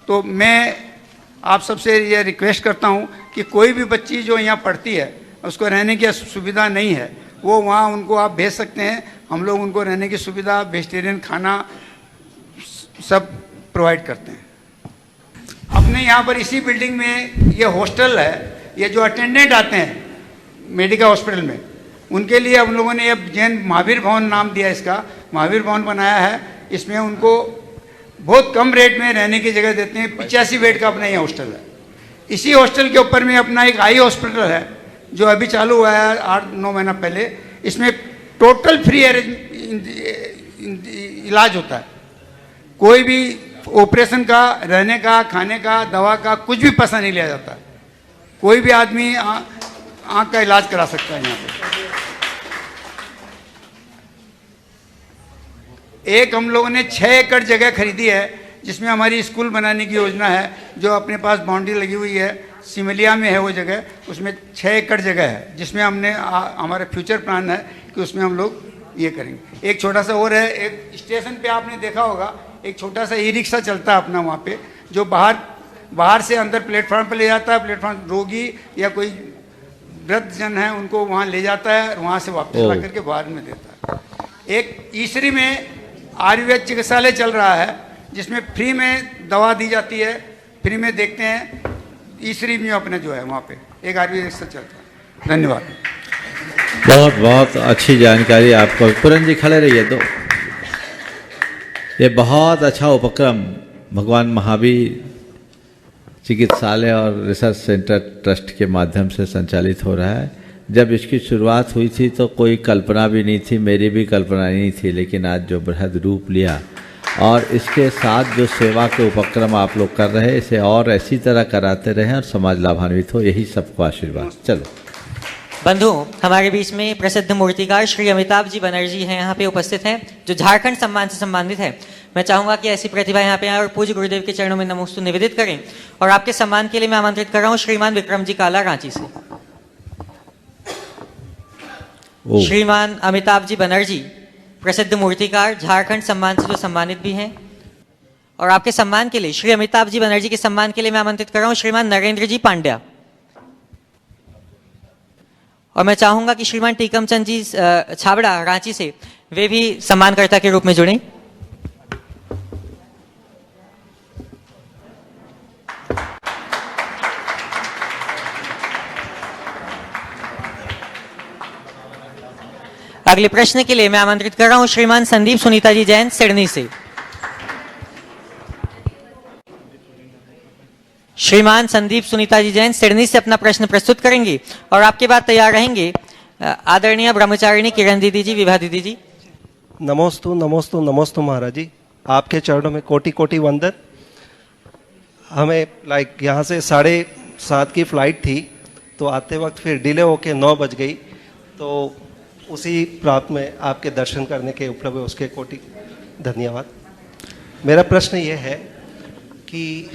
तो मैं आप सबसे ये रिक्वेस्ट करता हूँ कि कोई भी बच्ची जो यहाँ पढ़ती है उसको रहने की सुविधा नहीं है, वो वहाँ उनको आप भेज सकते हैं। हम लोग उनको रहने की सुविधा, वेजिटेरियन खाना सब प्रोवाइड करते हैं। अपने यहाँ पर इसी बिल्डिंग में ये हॉस्टल है, ये जो अटेंडेंट आते हैं मेडिकल हॉस्पिटल में, उनके लिए हम लोगों ने अब जैन महावीर भवन नाम दिया, इसका महावीर भवन बनाया है। इसमें उनको बहुत कम रेट में रहने की जगह देते हैं। 85 बेड का अपना ये हॉस्टल है। इसी हॉस्टल के ऊपर में अपना एक आई हॉस्पिटल है जो अभी चालू हुआ है 8-9 महीना पहले। इसमें टोटल फ्री इलाज होता है। कोई भी ऑपरेशन का, रहने का, खाने का, दवा का कुछ भी पैसा नहीं लिया जाता। कोई भी आदमी आँख का इलाज करा सकता है यहाँ पे। एक हम लोगों ने 6 एकड़ जगह खरीदी है जिसमें हमारी स्कूल बनाने की योजना है, जो अपने पास बाउंड्री लगी हुई है, सिमलिया में है वो जगह। उसमें 6 एकड़ जगह है जिसमें हमने हमारा फ्यूचर प्लान है कि उसमें हम लोग ये करेंगे। एक छोटा सा और है, एक स्टेशन पे आपने देखा होगा एक छोटा सा ई रिक्शा चलता है अपना वहाँ पे, जो बाहर से अंदर प्लेटफॉर्म पे ले जाता है। प्लेटफॉर्म रोगी या कोई वृद्धजन है उनको वहाँ ले जाता है और वहाँ से वापस ला करके बाहर में देता है। एक ईसरी में आयुर्वेद चिकित्सालय चल रहा है जिसमें फ्री में दवा दी जाती है, फ्री में देखते हैं। ईसरी में अपने जो है वहाँ पे एक आयुर्वेद चिकित्सा चलता है। धन्यवाद। बहुत बहुत अच्छी जानकारी आपको। पूरन जी खड़े रहिए। दो ये बहुत अच्छा उपक्रम भगवान महावीर चिकित्सालय और रिसर्च सेंटर ट्रस्ट के माध्यम से संचालित हो रहा है। जब इसकी शुरुआत हुई थी तो कोई कल्पना भी नहीं थी, मेरी भी कल्पना नहीं थी, लेकिन आज जो बृहद रूप लिया और इसके साथ जो सेवा के उपक्रम आप लोग कर रहे हैं, इसे और ऐसी तरह कराते रहें और समाज लाभान्वित हो, यही सबको आशीर्वाद। चलो बंधु, हमारे बीच में प्रसिद्ध मूर्तिकार श्री अमिताभ जी बनर्जी हैं, यहाँ पे उपस्थित हैं, जो झारखंड सम्मान से सम्मानित है। मैं चाहूंगा कि ऐसी प्रतिभा यहाँ पे आए और पूज्य गुरुदेव के चरणों में नमोस्तु निवेदित करें। और आपके सम्मान के लिए मैं आमंत्रित कर रहा हूँ श्रीमान विक्रम जी काला, रांची से। श्रीमान अमिताभ जी बनर्जी प्रसिद्ध मूर्तिकार, झारखंड सम्मान से जो सम्मानित भी हैं। और आपके सम्मान के लिए, श्री अमिताभ जी बनर्जी के सम्मान के लिए मैं आमंत्रित कर रहा हूँ श्रीमान नरेंद्र जी पांड्या। और मैं चाहूंगा कि श्रीमान टीकमचंद जी छाबड़ा, रांची से, वे भी सम्मानकर्ता के रूप में जुड़ें। अगले प्रश्न के लिए मैं आमंत्रित कर रहा हूं श्रीमान संदीप सुनीता जी जैन, सिडनी से। श्रीमान संदीप सुनीता जी जैन सिडनी से अपना प्रश्न प्रस्तुत करेंगे और आपके बाद तैयार रहेंगे आदरणीय ब्रह्मचारिणी किरण दीदी जी, विभा दीदी जी। नमोस्तु नमोस्तु नमोस्तु महाराज जी, आपके चरणों में कोटि कोटि वंदन। हमें यहाँ से 7:30 की फ्लाइट थी, तो आते वक्त फिर डिले होके 9 बज गई। तो उसी प्राप्त में आपके दर्शन करने के उपलब्ध हुए, उसके कोटि धन्यवाद। मेरा प्रश्न ये है कि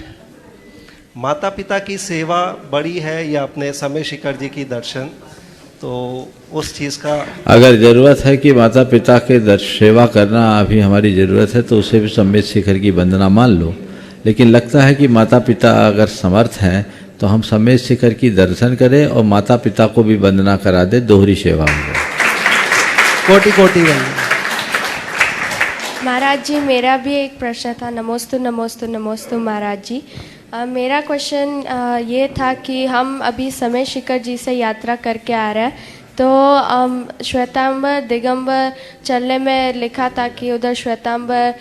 माता पिता की सेवा बड़ी है या अपने समय शिखर जी की दर्शन, तो उस चीज़ का अगर ज़रूरत है कि माता पिता के सेवा करना अभी हमारी ज़रूरत है, तो उसे भी सम्मेद शिखर की वंदना मान लो। लेकिन लगता है कि माता पिता अगर समर्थ हैं तो हम सम्मेद शिखर की दर्शन करें और माता पिता को भी वंदना करा दे, दोहरी सेवा हो। कोटि कोटि वंदन। महाराज जी, मेरा भी एक प्रश्न था। नमोस्तु नमोस्तु नमोस्तु महाराज जी। मेरा क्वेश्चन ये था कि हम अभी समय शिखर जी से यात्रा करके आ रहे हैं, तो श्वेतांबर दिगंबर चलने में लिखा था कि उधर श्वेतांबर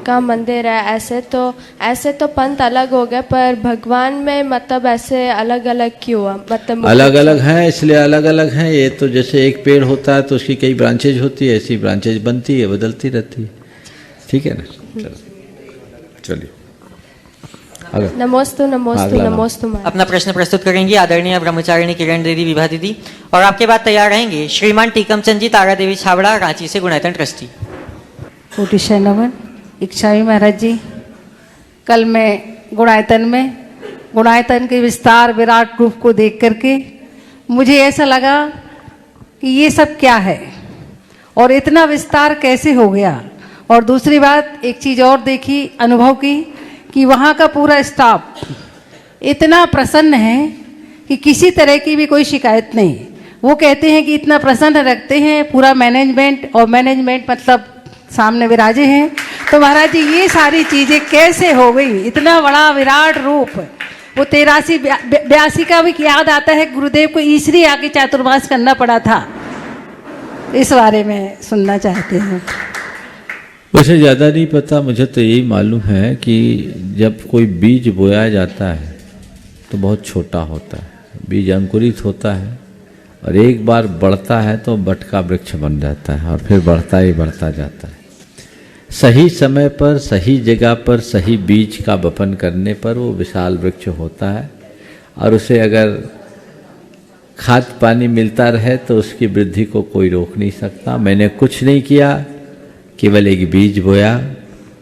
का मंदिर है। ऐसे तो पंथ अलग हो गए, पर भगवान में मतलब ऐसे अलग अलग क्यों हुआ? मतलब अलग अलग हैं, इसलिए अलग अलग हैं। ये तो जैसे एक पेड़ होता है तो उसकी कई ब्रांचेज होती है, ऐसी ब्रांचेज बनती है, बदलती रहती है। ठीक है ना? चलिए नमोस्तु नमोस्तु नमोस्तु। अपना प्रश्न प्रस्तुत करेंगी आदरणीय ब्रह्मचारिणी किरण दीदी, विभा दीदी। और आपके बाद तैयार रहेंगे श्रीमान टीकमचंद जी, तारा देवी छाबड़ा, रांची से, गुणायतन ट्रस्टी। कोटिशय नमन। इच्छावी महाराज जी, कल मैं गुणायतन में गुणायतन के विस्तार विराट रूप को देख करके मुझे ऐसा लगा कि ये सब क्या है और इतना विस्तार कैसे हो गया। और दूसरी बात एक चीज़ और देखी अनुभव की कि वहाँ का पूरा स्टाफ इतना प्रसन्न है कि किसी तरह की भी कोई शिकायत नहीं। वो कहते हैं कि इतना प्रसन्न रखते हैं पूरा मैनेजमेंट, और मैनेजमेंट मतलब सामने विराजे हैं। तो महाराज जी ये सारी चीज़ें कैसे हो गई, इतना बड़ा विराट रूप। वो 83-82 का भी याद आता है, गुरुदेव को इसलिए आके चातुर्मास करना पड़ा था। इस बारे में सुनना चाहते हैं। मुझे ज़्यादा नहीं पता, मुझे तो यही मालूम है कि जब कोई बीज बोया जाता है तो बहुत छोटा होता है, बीज अंकुरित होता है और एक बार बढ़ता है तो बट का वृक्ष बन जाता है और फिर बढ़ता ही बढ़ता जाता है। सही समय पर सही जगह पर सही बीज का वपन करने पर वो विशाल वृक्ष होता है और उसे अगर खाद पानी मिलता रहे तो उसकी वृद्धि को कोई रोक नहीं सकता। मैंने कुछ नहीं किया, केवल एक बीज बोया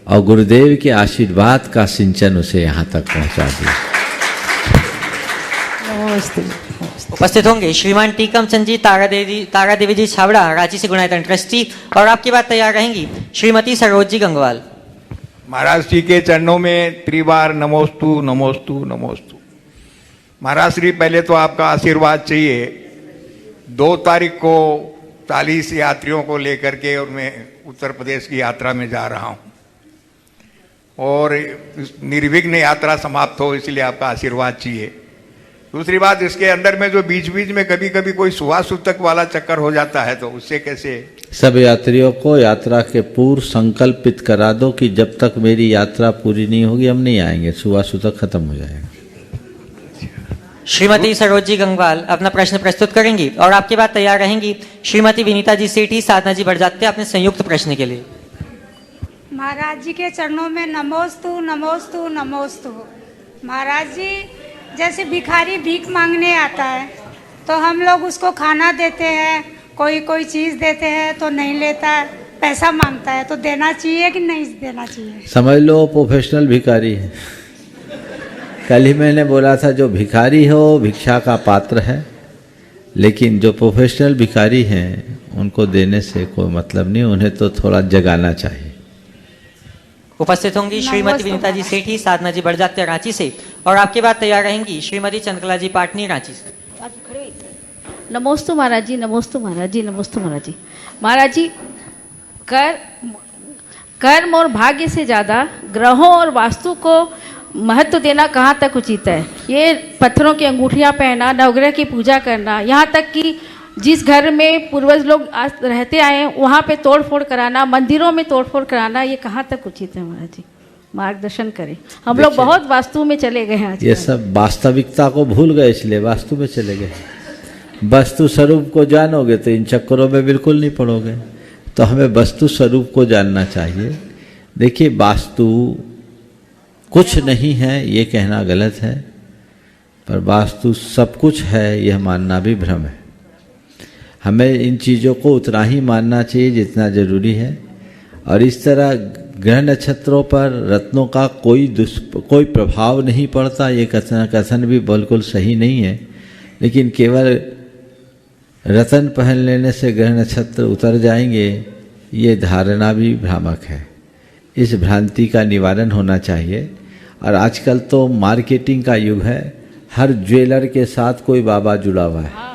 और गुरुदेव के आशीर्वाद का सिंचन उसे यहाँ तक पहुँचा दिया। उपस्थित होंगे श्रीमान टीकम चंद जी, तारा देवी जी छावड़ा, रांची से गुणायतन ट्रस्टी, और आपकी बात तैयार रहेंगी श्रीमती सरोज जी गंगवाल। महाराज जी के चरणों में त्रिबार नमोस्तु नमोस्तु नमोस्तु। महाराज श्री, पहले तो आपका आशीर्वाद चाहिए। 2 तारीख को 40 यात्रियों को लेकर के और मैं उत्तर प्रदेश की यात्रा में जा रहा हूँ और निर्विघ्न यात्रा समाप्त हो, इसलिए आपका आशीर्वाद चाहिए। दूसरी बात, इसके अंदर में जो बीच बीच में कभी कभी कोई सुवासूतक वाला चक्कर हो जाता है तो उससे कैसे? सब यात्रियों को यात्रा के पूर्व संकल्पित करा दो कि जब तक मेरी यात्रा पूरी नहीं होगी हम नहीं आएंगे, सुवासूतक खत्म हो जाएगा। श्रीमती सरोज जी गंगवाल अपना प्रश्न प्रस्तुत करेंगी और आपके बाद तैयार रहेंगी श्रीमती विनीता जी सेठी, साधना जी बढ़ अपने संयुक्त प्रश्न के लिए। महाराज जी के चरणों में नमोस्तु नमोस्तु नमोस्तु। महाराज जी, जैसे भिखारी भीख मांगने आता है तो हम लोग उसको खाना देते हैं, कोई चीज़ देते हैं तो नहीं लेता है, पैसा मांगता है, तो देना चाहिए कि नहीं देना चाहिए? समझ लो प्रोफेशनल भिखारी है। कल ही मैंने बोला था जो भिखारी हो भिक्षा का पात्र है, लेकिन जो प्रोफेशनल भिखारी हैं उनको देने से कोई मतलब नहीं, उन्हें तो थोड़ा जगाना चाहिए। उपस्थित होंगी श्रीमती विनीता जी सेठी, साधना जी बढ़ रांची से, और आपके बाद तैयार रहेंगी श्रीमती चंद्रकला जी पाटनी, रांची से। नमोस्तु महाराज जी, नमोस्तु महाराज जी, नमोस्तु महाराज जी। महाराज जी, कर्म और भाग्य से ज़्यादा ग्रहों और वास्तु को महत्व देना कहाँ तक उचित है? ये पत्थरों की अंगूठियाँ पहनना, नवग्रह की पूजा करना, यहाँ तक कि जिस घर में पूर्वज लोग रहते आए हैं वहाँ पे तोड़फोड़ कराना, मंदिरों में तोड़फोड़ कराना, ये कहाँ तक उचित है? महाराज जी मार्गदर्शन करें। हम लोग बहुत वास्तु में चले गए हैं। ये सब वास्तविकता को भूल गए इसलिए वास्तु में चले गए। वस्तु स्वरूप को जानोगे तो इन चक्करों में बिल्कुल नहीं पड़ोगे। तो हमें वस्तु स्वरूप को जानना चाहिए। देखिए, वास्तु कुछ नहीं है ये कहना गलत है, पर वास्तु सब कुछ है यह मानना भी भ्रम है। हमें इन चीज़ों को उतना ही मानना चाहिए जितना जरूरी है। और इस तरह ग्रह नक्षत्रों पर रत्नों का कोई प्रभाव नहीं पड़ता, ये कथन भी बिल्कुल सही नहीं है। लेकिन केवल रत्न पहन लेने से ग्रह नक्षत्र उतर जाएंगे, ये धारणा भी भ्रामक है। इस भ्रांति का निवारण होना चाहिए। और आजकल तो मार्केटिंग का युग है, हर ज्वेलर के साथ कोई बाबा जुड़ा हुआ है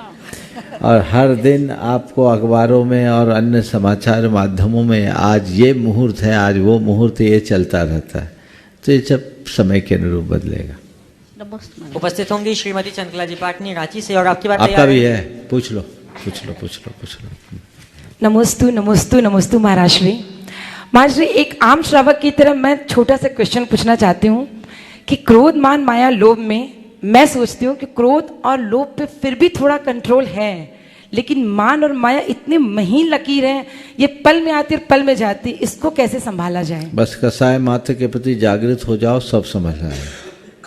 और हर दिन आपको अखबारों में और अन्य समाचार माध्यमों में आज ये मुहूर्त है, आज वो मुहूर्त, ये चलता रहता है। तो ये सब समय के अनुरूप बदलेगा। उपस्थित होंगी श्रीमती चंद्रकला जी पाटनी, रांची से, और आपकी बात आपका भी है, पूछ लो। नमोस्तु नमोस्तु नमोस्तु महाराज श्री। महाराज श्री, एक आम श्रावक की तरह मैं छोटा सा क्वेश्चन पूछना चाहती हूँ कि क्रोध मान माया लोभ में मैं सोचती हूँ कि क्रोध और लोभ पे फिर भी थोड़ा कंट्रोल है, लेकिन मान और माया इतनी महीन लकीर है, ये पल में आती और पल में जाती, इसको कैसे संभाला जाए? बस कसाय मात्र के प्रति जागृत हो जाओ, सब समझ आए।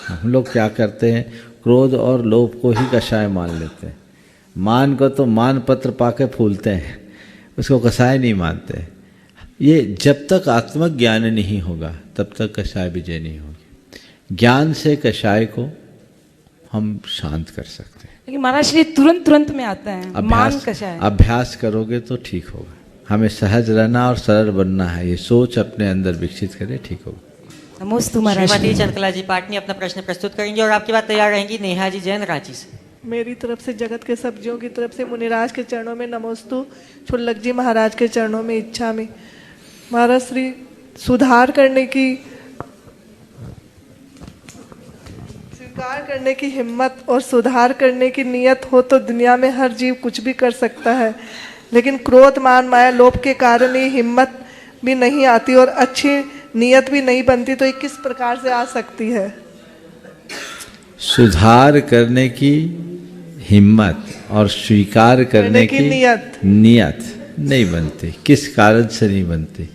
हम लोग क्या करते हैं, क्रोध और लोभ को ही कसाय मान लेते हैं। मान को तो मान पत्र पाके फूलते हैं, उसको कसाय नहीं मानते। ये जब तक आत्मज्ञान नहीं होगा तब तक कसाय विजय नहीं होगी। ज्ञान से कसाय को हम शांत कर सकते हैं। लेकिन महाराज श्री तुरंत में आता है, मान कशा है। अभ्यास करोगे तो ठीक होगा। हमें सहज रहना और सरल बनना है, ये सोच अपने अंदर विकसित करें, ठीक होगा। नमोस्तु महाराज। श्रीमती चंद्रकला जी पाटनी अपना प्रश्न प्रस्तुत करेंगी और आपकी बात तैयार रहेंगी नेहा जी जैन रांची से। मेरी तरफ से जगत के सब जीवों की तरफ से मुनिराज के चरणों में नमोस्तु, छुल्लक जी महाराज के चरणों में इच्छा में। महाराज श्री सुधार करने की, स्वीकार करने की हिम्मत और सुधार करने की नियत हो तो दुनिया में हर जीव कुछ भी कर सकता है, लेकिन क्रोध मान माया लोभ के कारण ये हिम्मत भी नहीं आती और अच्छी नियत भी नहीं बनती, तो ये किस प्रकार से आ सकती है? सुधार करने की हिम्मत और स्वीकार करने की नियत नहीं बनती। किस कारण से नहीं बनती?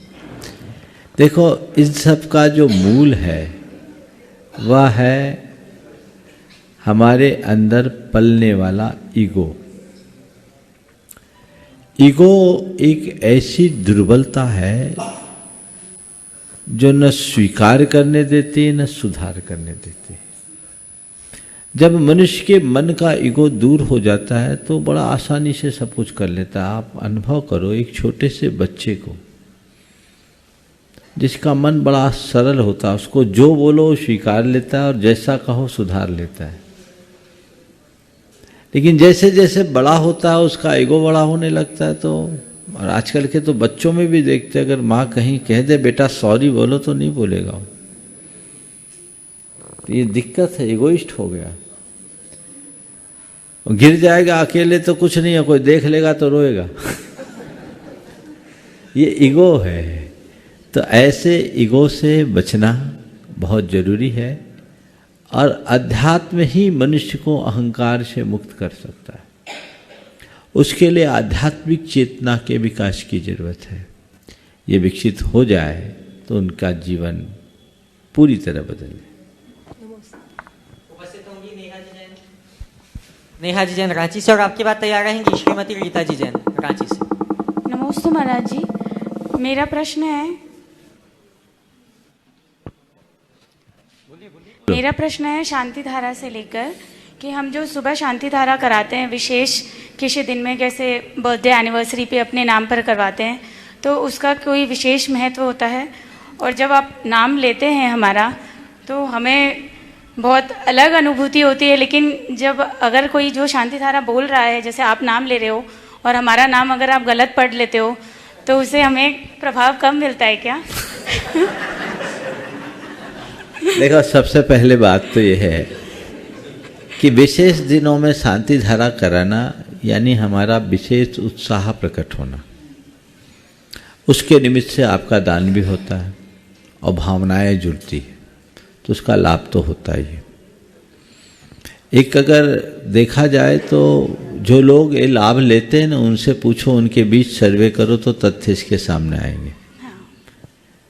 देखो, इन सब का जो मूल है वह है हमारे अंदर पलने वाला ईगो। ईगो एक ऐसी दुर्बलता है जो न स्वीकार करने देती है न सुधार करने देती है। जब मनुष्य के मन का ईगो दूर हो जाता है तो बड़ा आसानी से सब कुछ कर लेता है। आप अनुभव करो एक छोटे से बच्चे को, जिसका मन बड़ा सरल होता है, उसको जो बोलो वो स्वीकार लेता है और जैसा कहो सुधार लेता है। लेकिन जैसे जैसे बड़ा होता है उसका ईगो बड़ा होने लगता है। तो और आजकल के तो बच्चों में भी देखते हैं, अगर माँ कहीं कह दे बेटा सॉरी बोलो तो नहीं बोलेगा वो। तो ये दिक्कत है, इगोइस्ट हो गया। गिर जाएगा अकेले तो कुछ नहीं है, कोई देख लेगा तो रोएगा। ये ईगो है। तो ऐसे ईगो से बचना बहुत जरूरी है और अध्यात्म ही मनुष्य को अहंकार से मुक्त कर सकता है। उसके लिए आध्यात्मिक चेतना के विकास की जरूरत है। ये विकसित हो जाए तो उनका जीवन पूरी तरह बदल जाए। नेहा जी जैन रांची से और आपकी बात तैयार रहेंगी श्रीमती रीता जी जैन रांची से। नमस्ते महाराज जी, मेरा प्रश्न है शांति धारा से लेकर कि हम जो सुबह शांति धारा कराते हैं विशेष किसी दिन में, जैसे बर्थडे एनिवर्सरी पे अपने नाम पर करवाते हैं, तो उसका कोई विशेष महत्व होता है। और जब आप नाम लेते हैं हमारा तो हमें बहुत अलग अनुभूति होती है, लेकिन जब अगर कोई जो शांति धारा बोल रहा है, जैसे आप नाम ले रहे हो और हमारा नाम अगर आप गलत पढ़ लेते हो तो उससे हमें प्रभाव कम मिलता है क्या? देखो, सबसे पहले बात तो यह है कि विशेष दिनों में शांति धारा कराना यानी हमारा विशेष उत्साह प्रकट होना। उसके निमित्त से आपका दान भी होता है और भावनाएं जुड़ती है, तो उसका लाभ तो होता ही है। एक अगर देखा जाए तो जो लोग ये लाभ लेते हैं ना, उनसे पूछो, उनके बीच सर्वे करो तो तथ्य इसके सामने आएंगे।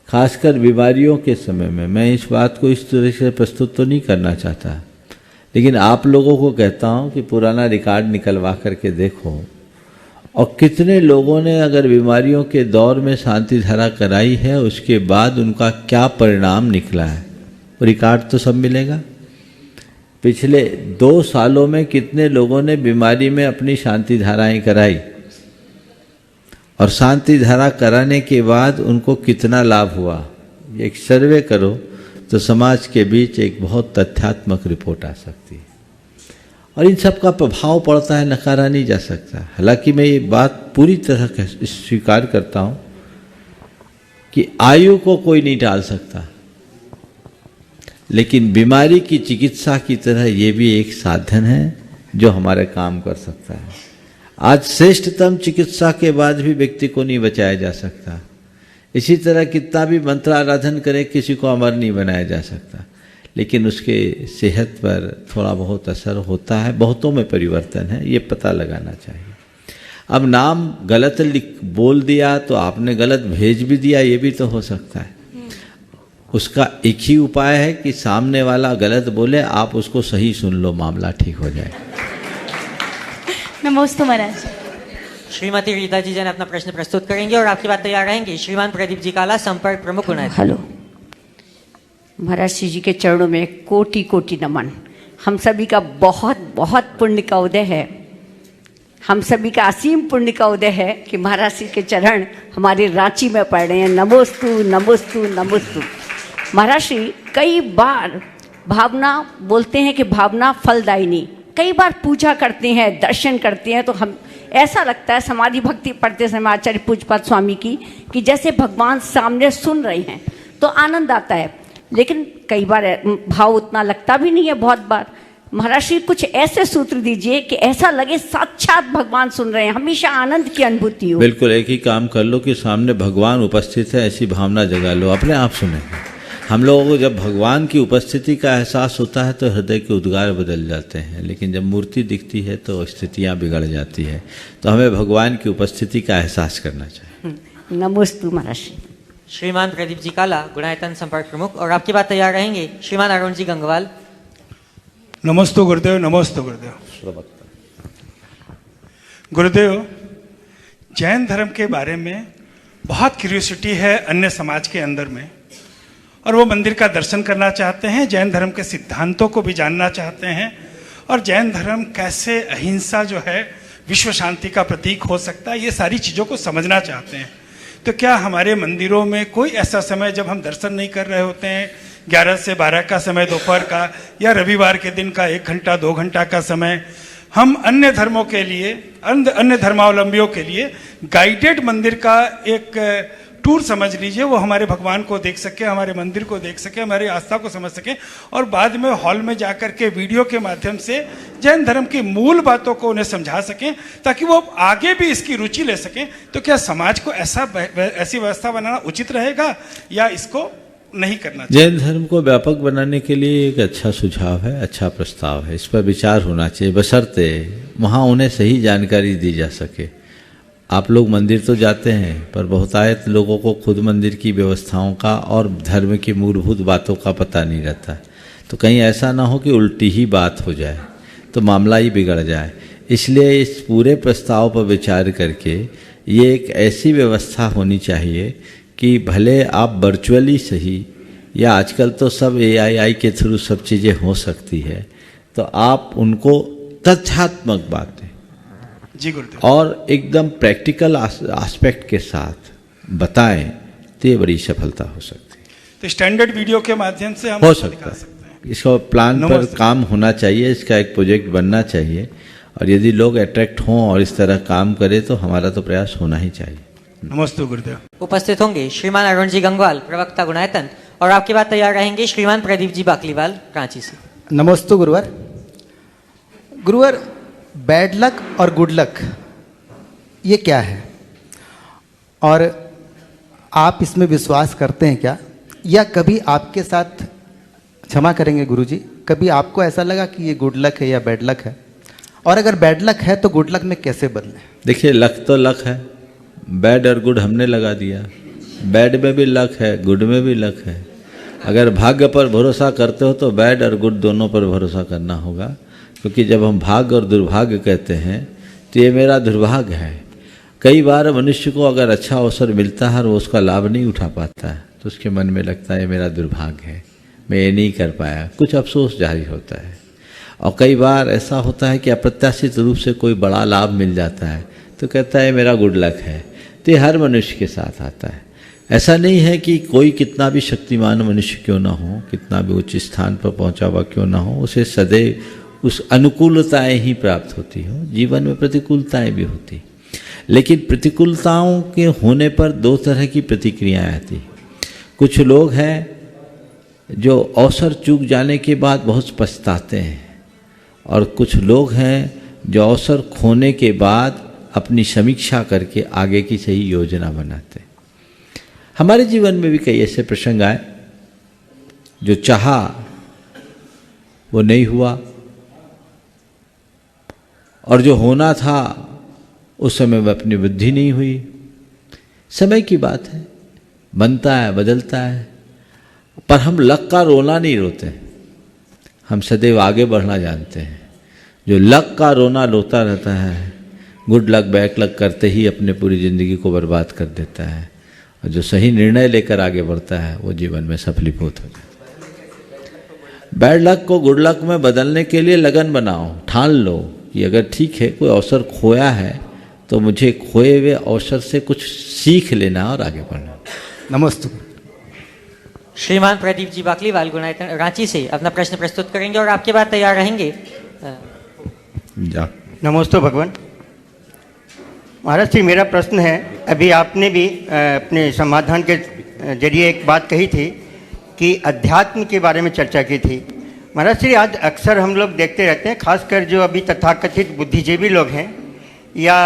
खासकर बीमारियों के समय में, मैं इस बात को इस तरह से प्रस्तुत तो नहीं करना चाहता, लेकिन आप लोगों को कहता हूँ कि पुराना रिकॉर्ड निकलवा करके देखो और कितने लोगों ने अगर बीमारियों के दौर में शांति धारा कराई है, उसके बाद उनका क्या परिणाम निकला है, रिकॉर्ड तो सब मिलेगा। पिछले 2 सालों में कितने लोगों ने बीमारी में अपनी शांति धाराएं कराई और शांति धारा कराने के बाद उनको कितना लाभ हुआ, एक सर्वे करो तो समाज के बीच एक बहुत तथ्यात्मक रिपोर्ट आ सकती है। और इन सब का प्रभाव पड़ता है, नकारा नहीं जा सकता। हालांकि मैं ये बात पूरी तरह स्वीकार करता हूँ कि आयु को कोई नहीं टाल सकता, लेकिन बीमारी की चिकित्सा की तरह ये भी एक साधन है जो हमारे काम कर सकता है। आज श्रेष्ठतम चिकित्सा के बाद भी व्यक्ति को नहीं बचाया जा सकता। इसी तरह कितना भी मंत्र आराधन करे, किसी को अमर नहीं बनाया जा सकता, लेकिन उसके सेहत पर थोड़ा बहुत असर होता है, बहुतों में परिवर्तन है, ये पता लगाना चाहिए। अब नाम गलत बोल दिया तो आपने गलत भेज भी दिया, ये भी तो हो सकता है। उसका एक ही उपाय है कि सामने वाला गलत बोले, आप उसको सही सुन लो, मामला ठीक हो जाए। नमस्ते महाराज। श्रीमती रीता जी जैन अपना प्रश्न प्रस्तुत करेंगे और आपकी बात तैयार रहेंगी श्रीमान प्रदीप जी काला संपर्क प्रमुख। हेलो, महाराज श्री जी के चरणों में कोटि कोटि नमन। हम सभी का बहुत बहुत पुण्य का उदय है। हम सभी का असीम पुण्य का उदय है कि महाराज श्री के चरण हमारे रांची में पड़ रहे हैं। नमोस्तु नमोस्तु नमोस्तु। महाराज श्री कई बार भावना बोलते हैं कि भावना फलदायिनी, कई बार पूजा करते हैं, दर्शन करते हैं, तो हम ऐसा लगता है समाधि भक्ति पढ़ते समय आचार्य पूज्यपाद स्वामी की कि जैसे भगवान सामने सुन रहे हैं, तो आनंद आता है। लेकिन कई बार भाव उतना लगता भी नहीं है। बहुत बार महाराज श्री कुछ ऐसे सूत्र दीजिए कि ऐसा लगे साक्षात भगवान सुन रहे हैं, हमेशा आनंद की अनुभूति हो। बिल्कुल एक ही काम कर लो कि सामने भगवान उपस्थित है, ऐसी भावना जगा लो, अपने आप सुनेंगे। हम लोगों को जब भगवान की उपस्थिति का एहसास होता है तो हृदय के उद्गार बदल जाते हैं, लेकिन जब मूर्ति दिखती है तो स्थितियाँ बिगड़ जाती है। तो हमें भगवान की उपस्थिति का एहसास करना चाहिए। नमोस्तु महाराज श्री। श्रीमान प्रदीप जी काला, गुणायतन संपर्क प्रमुख, और आपकी बात तैयार रहेंगे श्रीमान अरुण जी गंगवाल। नमोस्तु गुरुदेव, नमोस्तु गुरुदेव। गुरुदेव, जैन धर्म के बारे में बहुत क्यूरियोसिटी है अन्य समाज के अंदर में, और वो मंदिर का दर्शन करना चाहते हैं, जैन धर्म के सिद्धांतों को भी जानना चाहते हैं, और जैन धर्म कैसे अहिंसा जो है विश्व शांति का प्रतीक हो सकता है, ये सारी चीज़ों को समझना चाहते हैं। तो क्या हमारे मंदिरों में कोई ऐसा समय जब हम दर्शन नहीं कर रहे होते हैं, 11 से 12 का समय दोपहर का, या रविवार के दिन का 1 घंटा 2 घंटा का समय, हम अन्य धर्मों के लिए, अन्य धर्मावलंबियों के लिए गाइडेड मंदिर का एक टूर समझ लीजिए, वो हमारे भगवान को देख सके, हमारे मंदिर को देख सके, हमारी आस्था को समझ सके, और बाद में हॉल में जाकर के वीडियो के माध्यम से जैन धर्म की मूल बातों को उन्हें समझा सकें, ताकि वो आगे भी इसकी रुचि ले सकें। तो क्या समाज को ऐसी व्यवस्था बनाना उचित रहेगा या इसको नहीं करना चाहिए? जैन धर्म को व्यापक बनाने के लिए एक अच्छा सुझाव है, अच्छा प्रस्ताव है, इस पर विचार होना चाहिए, बशर्ते वहाँ उन्हें सही जानकारी दी जा सके। आप लोग मंदिर तो जाते हैं, पर बहुतायत लोगों को खुद मंदिर की व्यवस्थाओं का और धर्म की मूलभूत बातों का पता नहीं रहता। तो कहीं ऐसा ना हो कि उल्टी ही बात हो जाए, तो मामला ही बिगड़ जाए। इसलिए इस पूरे प्रस्ताव पर विचार करके ये एक ऐसी व्यवस्था होनी चाहिए कि भले आप वर्चुअली सही, या आजकल तो सब AI के थ्रू सब चीज़ें हो सकती है, तो आप उनको तथ्यात्मक बातें जी गुरुदेव और एकदम प्रैक्टिकल एस्पेक्ट के साथ बताएं, तो ये बड़ी सफलता हो सकती है। तो स्टैंडर्ड वीडियो के माध्यम से हम हो सकता है। इसका प्लान पर काम होना चाहिए, इसका एक प्रोजेक्ट बनना चाहिए, और यदि लोग अट्रैक्ट हों और इस तरह काम करें तो हमारा तो प्रयास होना ही चाहिए। नमस्ते गुरुदेव। उपस्थित होंगे श्रीमान अरुण जी गंगवाल, प्रवक्ता गुणायतन, और आपकी बात तैयार रहेंगे श्रीमान प्रदीप जी बाकलीवाल, रांची से। नमस्ते गुरुवर। गुरुवर, बैड लक और गुड लक ये क्या है, और आप इसमें विश्वास करते हैं क्या, या कभी आपके साथ, क्षमा करेंगे गुरुजी, कभी आपको ऐसा लगा कि ये गुड लक है या बैड लक है, और अगर बैड लक है तो गुड लक में कैसे बदलें? देखिए, लक तो लक है, बैड और गुड हमने लगा दिया। बैड में भी लक है, गुड में भी लक है। अगर भाग्य पर भरोसा करते हो तो बैड और गुड दोनों पर भरोसा करना होगा, क्योंकि जब हम भाग्य और दुर्भाग्य कहते हैं तो ये मेरा दुर्भाग्य है। कई बार मनुष्य को अगर अच्छा अवसर मिलता है और वो उसका लाभ नहीं उठा पाता है, तो उसके मन में लगता है मेरा दुर्भाग्य है, मैं ये नहीं कर पाया, कुछ अफसोस जारी होता है। और कई बार ऐसा होता है कि अप्रत्याशित रूप से कोई बड़ा लाभ मिल जाता है, तो कहता है मेरा गुड लक है। तो ये हर मनुष्य के साथ आता है। ऐसा नहीं है कि कोई कितना भी शक्तिमान मनुष्य क्यों ना हो, कितना भी उच्च स्थान पर पहुंचा हुआ क्यों ना हो, उसे सदैव उस अनुकूलताएं ही प्राप्त होती हो। जीवन में प्रतिकूलताएं भी होती, लेकिन प्रतिकूलताओं के होने पर दो तरह की प्रतिक्रियाएं आती। कुछ लोग हैं जो अवसर चूक जाने के बाद बहुत पछताते हैं, और कुछ लोग हैं जो अवसर खोने के बाद अपनी समीक्षा करके आगे की सही योजना बनाते हैं। हमारे जीवन में भी कई ऐसे प्रसंग आए, जो चाहा वो नहीं हुआ, और जो होना था उस समय में अपनी बुद्धि नहीं हुई। समय की बात है, बनता है, बदलता है, पर हम लक का रोना नहीं रोते, हम सदैव आगे बढ़ना जानते हैं। जो लक का रोना रोता रहता है, गुड लक बैड लक करते ही अपने पूरी ज़िंदगी को बर्बाद कर देता है, और जो सही निर्णय लेकर आगे बढ़ता है वो जीवन में सफलीभूत हो जाता है। बैड लक को गुड लक में बदलने के लिए लगन बनाओ, ठान लो कि अगर ठीक है कोई अवसर खोया है तो मुझे खोए हुए अवसर से कुछ सीख लेना और आगे बढ़ना। नमस्ते। श्रीमान प्रदीप जी बाकलीवाल गुणायतन रांची से अपना प्रश्न प्रस्तुत करेंगे और आपके बाद तैयार रहेंगे। नमस्ते भगवान। महाराज जी, मेरा प्रश्न है, अभी आपने भी अपने समाधान के जरिए एक बात कही थी कि अध्यात्म के बारे में चर्चा की थी। महाराज जी, आज अक्सर हम लोग देखते रहते हैं, खासकर जो अभी तथाकथित बुद्धिजीवी लोग हैं या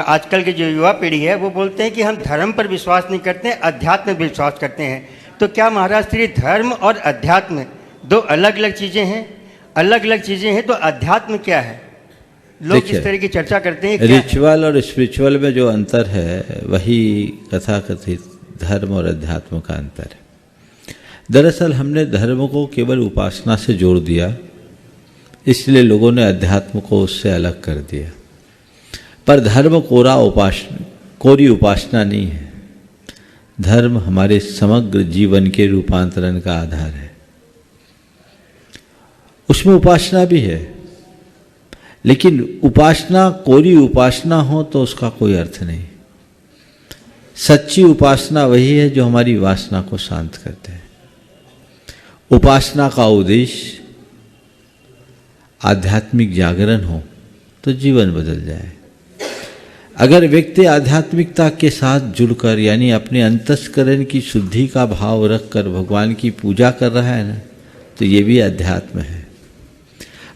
आजकल की जो युवा पीढ़ी है, वो बोलते हैं कि हम धर्म पर विश्वास नहीं करते, अध्यात्म पर विश्वास करते हैं। तो क्या महाराज श्री धर्म और अध्यात्म दो अलग अलग चीज़ें हैं? अलग अलग चीज़ें हैं तो अध्यात्म क्या है? लोग इस तरह की चर्चा करते हैं। रिचुअल और स्पिरिचुअल में जो अंतर है वही तथाकथित धर्म और अध्यात्म का अंतर है। दरअसल हमने धर्म को केवल उपासना से जोड़ दिया, इसलिए लोगों ने अध्यात्म को उससे अलग कर दिया। पर धर्म कोरी उपासना नहीं है। धर्म हमारे समग्र जीवन के रूपांतरण का आधार है। उसमें उपासना भी है, लेकिन उपासना कोरी उपासना हो तो उसका कोई अर्थ नहीं। सच्ची उपासना वही है जो हमारी वासना को शांत करते हैं। उपासना का उद्देश्य आध्यात्मिक जागरण हो तो जीवन बदल जाए। अगर व्यक्ति आध्यात्मिकता के साथ जुड़कर यानी अपने अंतस्करण की शुद्धि का भाव रखकर भगवान की पूजा कर रहा है ना, तो ये भी अध्यात्म है।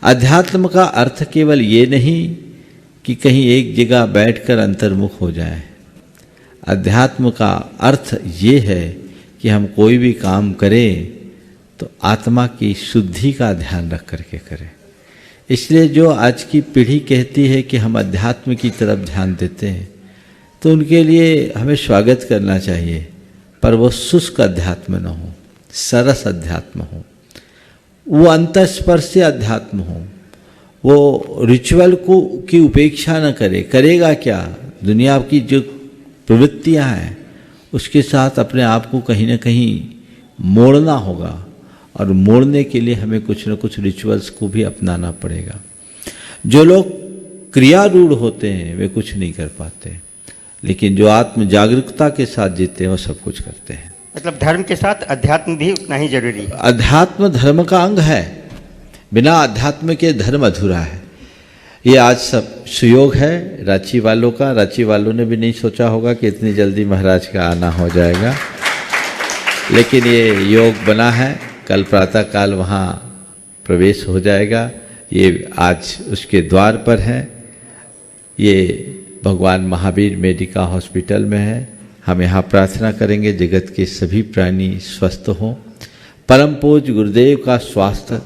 अध्यात्म का अर्थ केवल ये नहीं कि कहीं एक जगह बैठकर अंतर्मुख हो जाए। अध्यात्म का अर्थ ये है कि हम कोई भी काम करें तो आत्मा की शुद्धि का ध्यान रख करके करें। इसलिए जो आज की पीढ़ी कहती है कि हम अध्यात्म की तरफ ध्यान देते हैं, तो उनके लिए हमें स्वागत करना चाहिए, पर वो शुष्क अध्यात्म न हो, सरस अध्यात्म हो, वो अंतस्पर्शी अध्यात्म हो, वो रिचुअल की उपेक्षा न करे। करेगा क्या? दुनिया की जो प्रवृत्तियां हैं उसके साथ अपने आप को कहीं ना कहीं मोड़ना होगा, और मोड़ने के लिए हमें कुछ न कुछ रिचुअल्स को भी अपनाना पड़ेगा। जो लोग क्रियारूढ़ होते हैं वे कुछ नहीं कर पाते, लेकिन जो आत्म जागरूकता के साथ जीते हैं वो सब कुछ करते हैं। मतलब धर्म के साथ अध्यात्म भी उतना ही जरूरी है। अध्यात्म धर्म का अंग है, बिना अध्यात्म के धर्म अधूरा है। ये आज सब सुयोग है रांची वालों का। रांची वालों ने भी नहीं सोचा होगा कि इतनी जल्दी महाराज का आना हो जाएगा, लेकिन ये योग बना है। कल प्रातः काल वहाँ प्रवेश हो जाएगा। ये आज उसके द्वार पर है। ये भगवान महावीर मेडिका हॉस्पिटल में है। हम यहाँ प्रार्थना करेंगे जगत के सभी प्राणी स्वस्थ हों। परम पूज्य गुरुदेव का स्वास्थ्य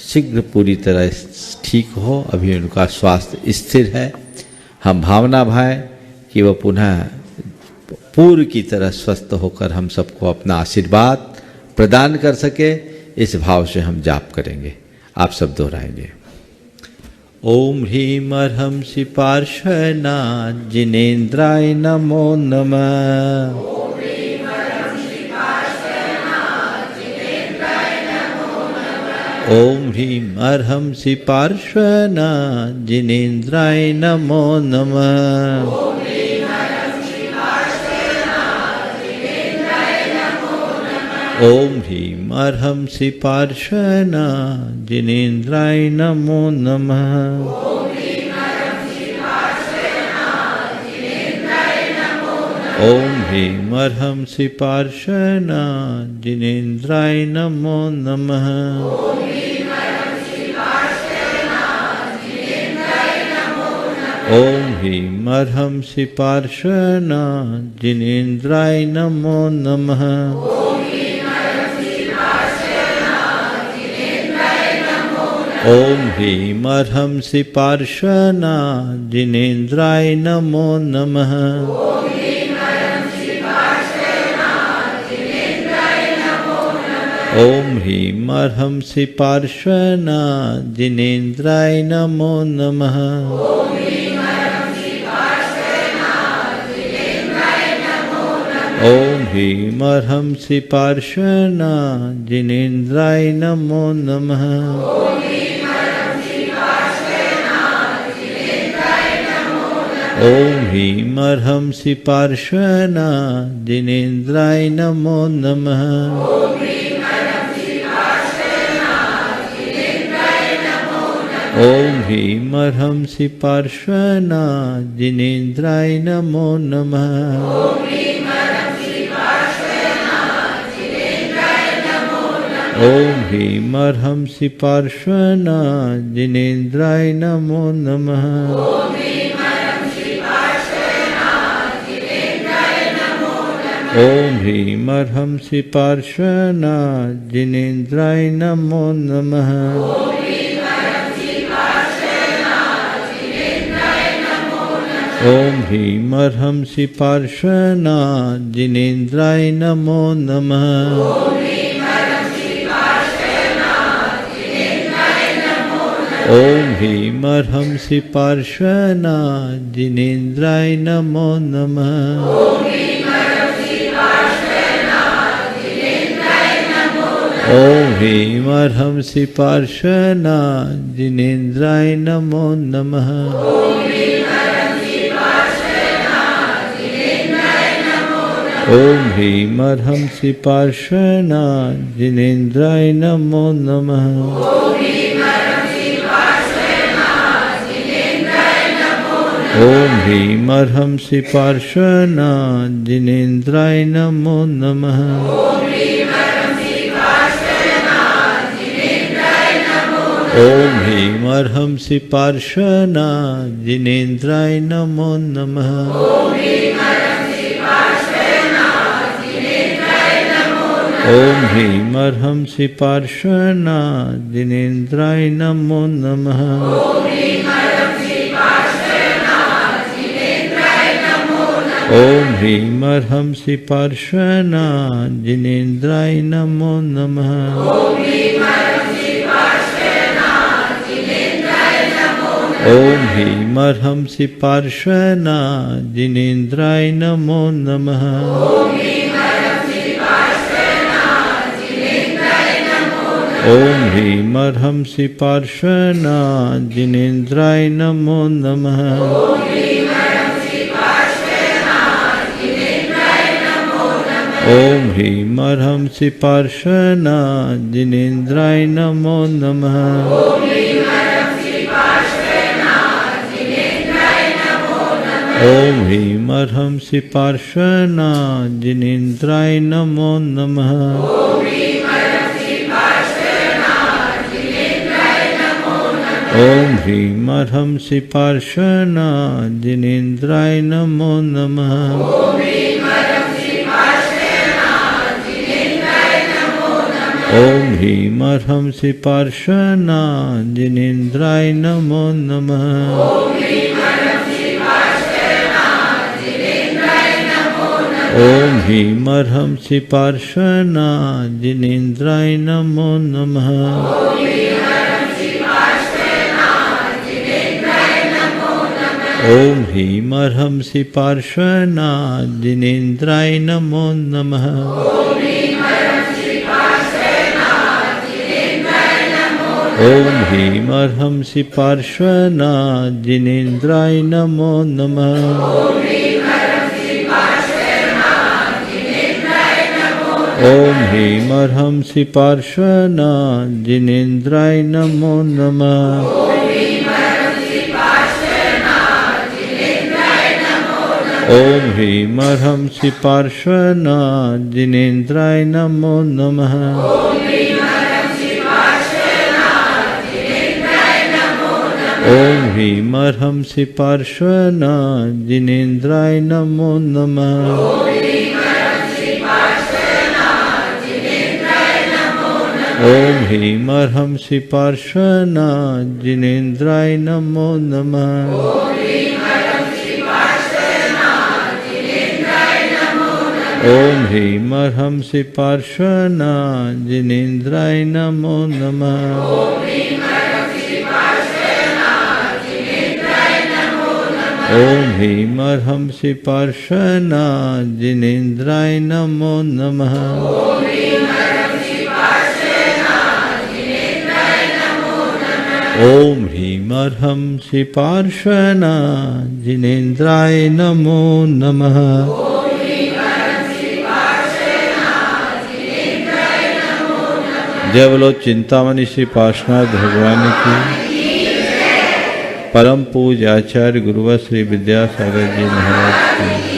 शीघ्र पूरी तरह ठीक हो। अभी उनका स्वास्थ्य स्थिर है। हम भावना भाएं कि वह पुनः पूर्व की तरह स्वस्थ होकर हम सबको अपना आशीर्वाद प्रदान कर सके। इस भाव से हम जाप करेंगे। आप सब दोहराएंगे। ओम ह्रीम अर्हं श्री पार्श्वनाथ जिनेन्द्राय नमो नमः। ओम ह्रीम अर्हं श्री पार्श्वनाथ जिनेन्द्राय नमो नमः। ओम ह्रीम अर्हं श्री पार्श्वनाथ जिनेन्द्राय नमो नमः। ओम ह्रीम अर्हं श्री पार्श्वनाथ जिनेन्द्राय नमो नमः। ओम ह्रीम अर्हं श्री पार्श्वनाथ जिनेन्द्राय नमो नमः। ओम ह्रीम अर्हं श्री पार्श्वनाथ जिनेन्द्राय नमो नमः। ओम ह्रीम अर्हं श्री पार्श्वनाथ जिनेन्द्राय नमो नमः। ओम ह्रीं अर्हंसि पार्श्वना जिनेन्द्राय नमो नमः। ओम ह्रीं अर्हंसि पार्श्वना जिनेन्द्राय नमो नमः। ओम ह्रीं अर्हंसि पार्श्वना जिनेन्द्राय नमो नमः। ओम ह्रीं अर्हंसि पार्श्वना जिनेन्द्राय नमो नमः। ओम ह्रीं अर्हंसि पार्श्वना जिनेन्द्राय नमो नमः। ओम ह्रीं अर्हंसि पार्श्वना जिनेन्द्राय नमो नमः। ओम ह्रीं अर्हंसि पार्श्वना जिनेन्द्राय नमो नमः। ओम ह्रीं अर्हंसि पार्श्वना जिनेन्द्राय नमो नमः। ओम ह्रीं अर्हंसि पार्श्वना जिनेन्द्राय नमो नमः। ओम ह्रीं अर्हंसि पार्श्वना जिनेन्द्राय नमो नमः। ओम ह्रीं अर्हंसि पार्श्वना जिनेन्द्राय नमो नमः। ओम ह्रीं अर्हंसि पार्श्वना जिनेन्द्राय नमो नमः। ओम ह्रीं अर्हंसि पार्श्वना जिनेन्द्राय नमो नमः। ओम ह्रीं अर्हंसि पार्श्वना जिनेन्द्राय नमो नमः। ओम ह्रीं अर्हंसि पार्श्वना जिनेन्द्राय नमो नमः। ओम ह्रीं अर्हंसि पार्श्वना जिनेन्द्राय नमो नमः। ओम ह्रीं अर्हंसि पार्श्वना जिनेन्द्राय नमो नमः। ओम ह्रीं अर्हंसि पार्श्वना जिनेन्द्राय नमो नमः। ओम ह्रीं अर्हंसि पार्श्वना जिनेन्द्राय नमो नमः। ओम ह्रीं अर्हंसि पार्श्वना जिनेन्द्राय नमो नमः। ओम ह्रीं अर्हंसि पार्श्वना जिनेन्द्राय नमो नमः। ओम ह्रीं अर्हंसि पार्श्वना जिनेन्द्राय नमो नमः। ओम ह्रीं अर्हंसि पार्श्वना जिनेन्द्राय नमो नमः। ओम ह्रीं अर्हंसि पार्श्वना जिनेन्द्राय नमो नमः। ओम ह्रीं अर्हंसि पार्श्वना जिनेन्द्राय नमो नमः। ओम ह्रीं अर्हंसि पार्श्वना जिनेन्द्राय नमो नमः। ओम ह्रीं अर्हंसि पार्श्वना जिनेन्द्राय नमो नमः। ओम ह्रीं अर्हं श्री पार्श्वना जिनेन्द्राय नमो नमः। ओम ह्रीं अर्हं श्री पार्श्वना जिनेन्द्राय नमो नमः। जय बोलो चिंतामणि श्री पार्श्वनाथ भगवान की। परम पूज्य आचार्य गुरुवर श्री विद्यासागर जी महाराज की।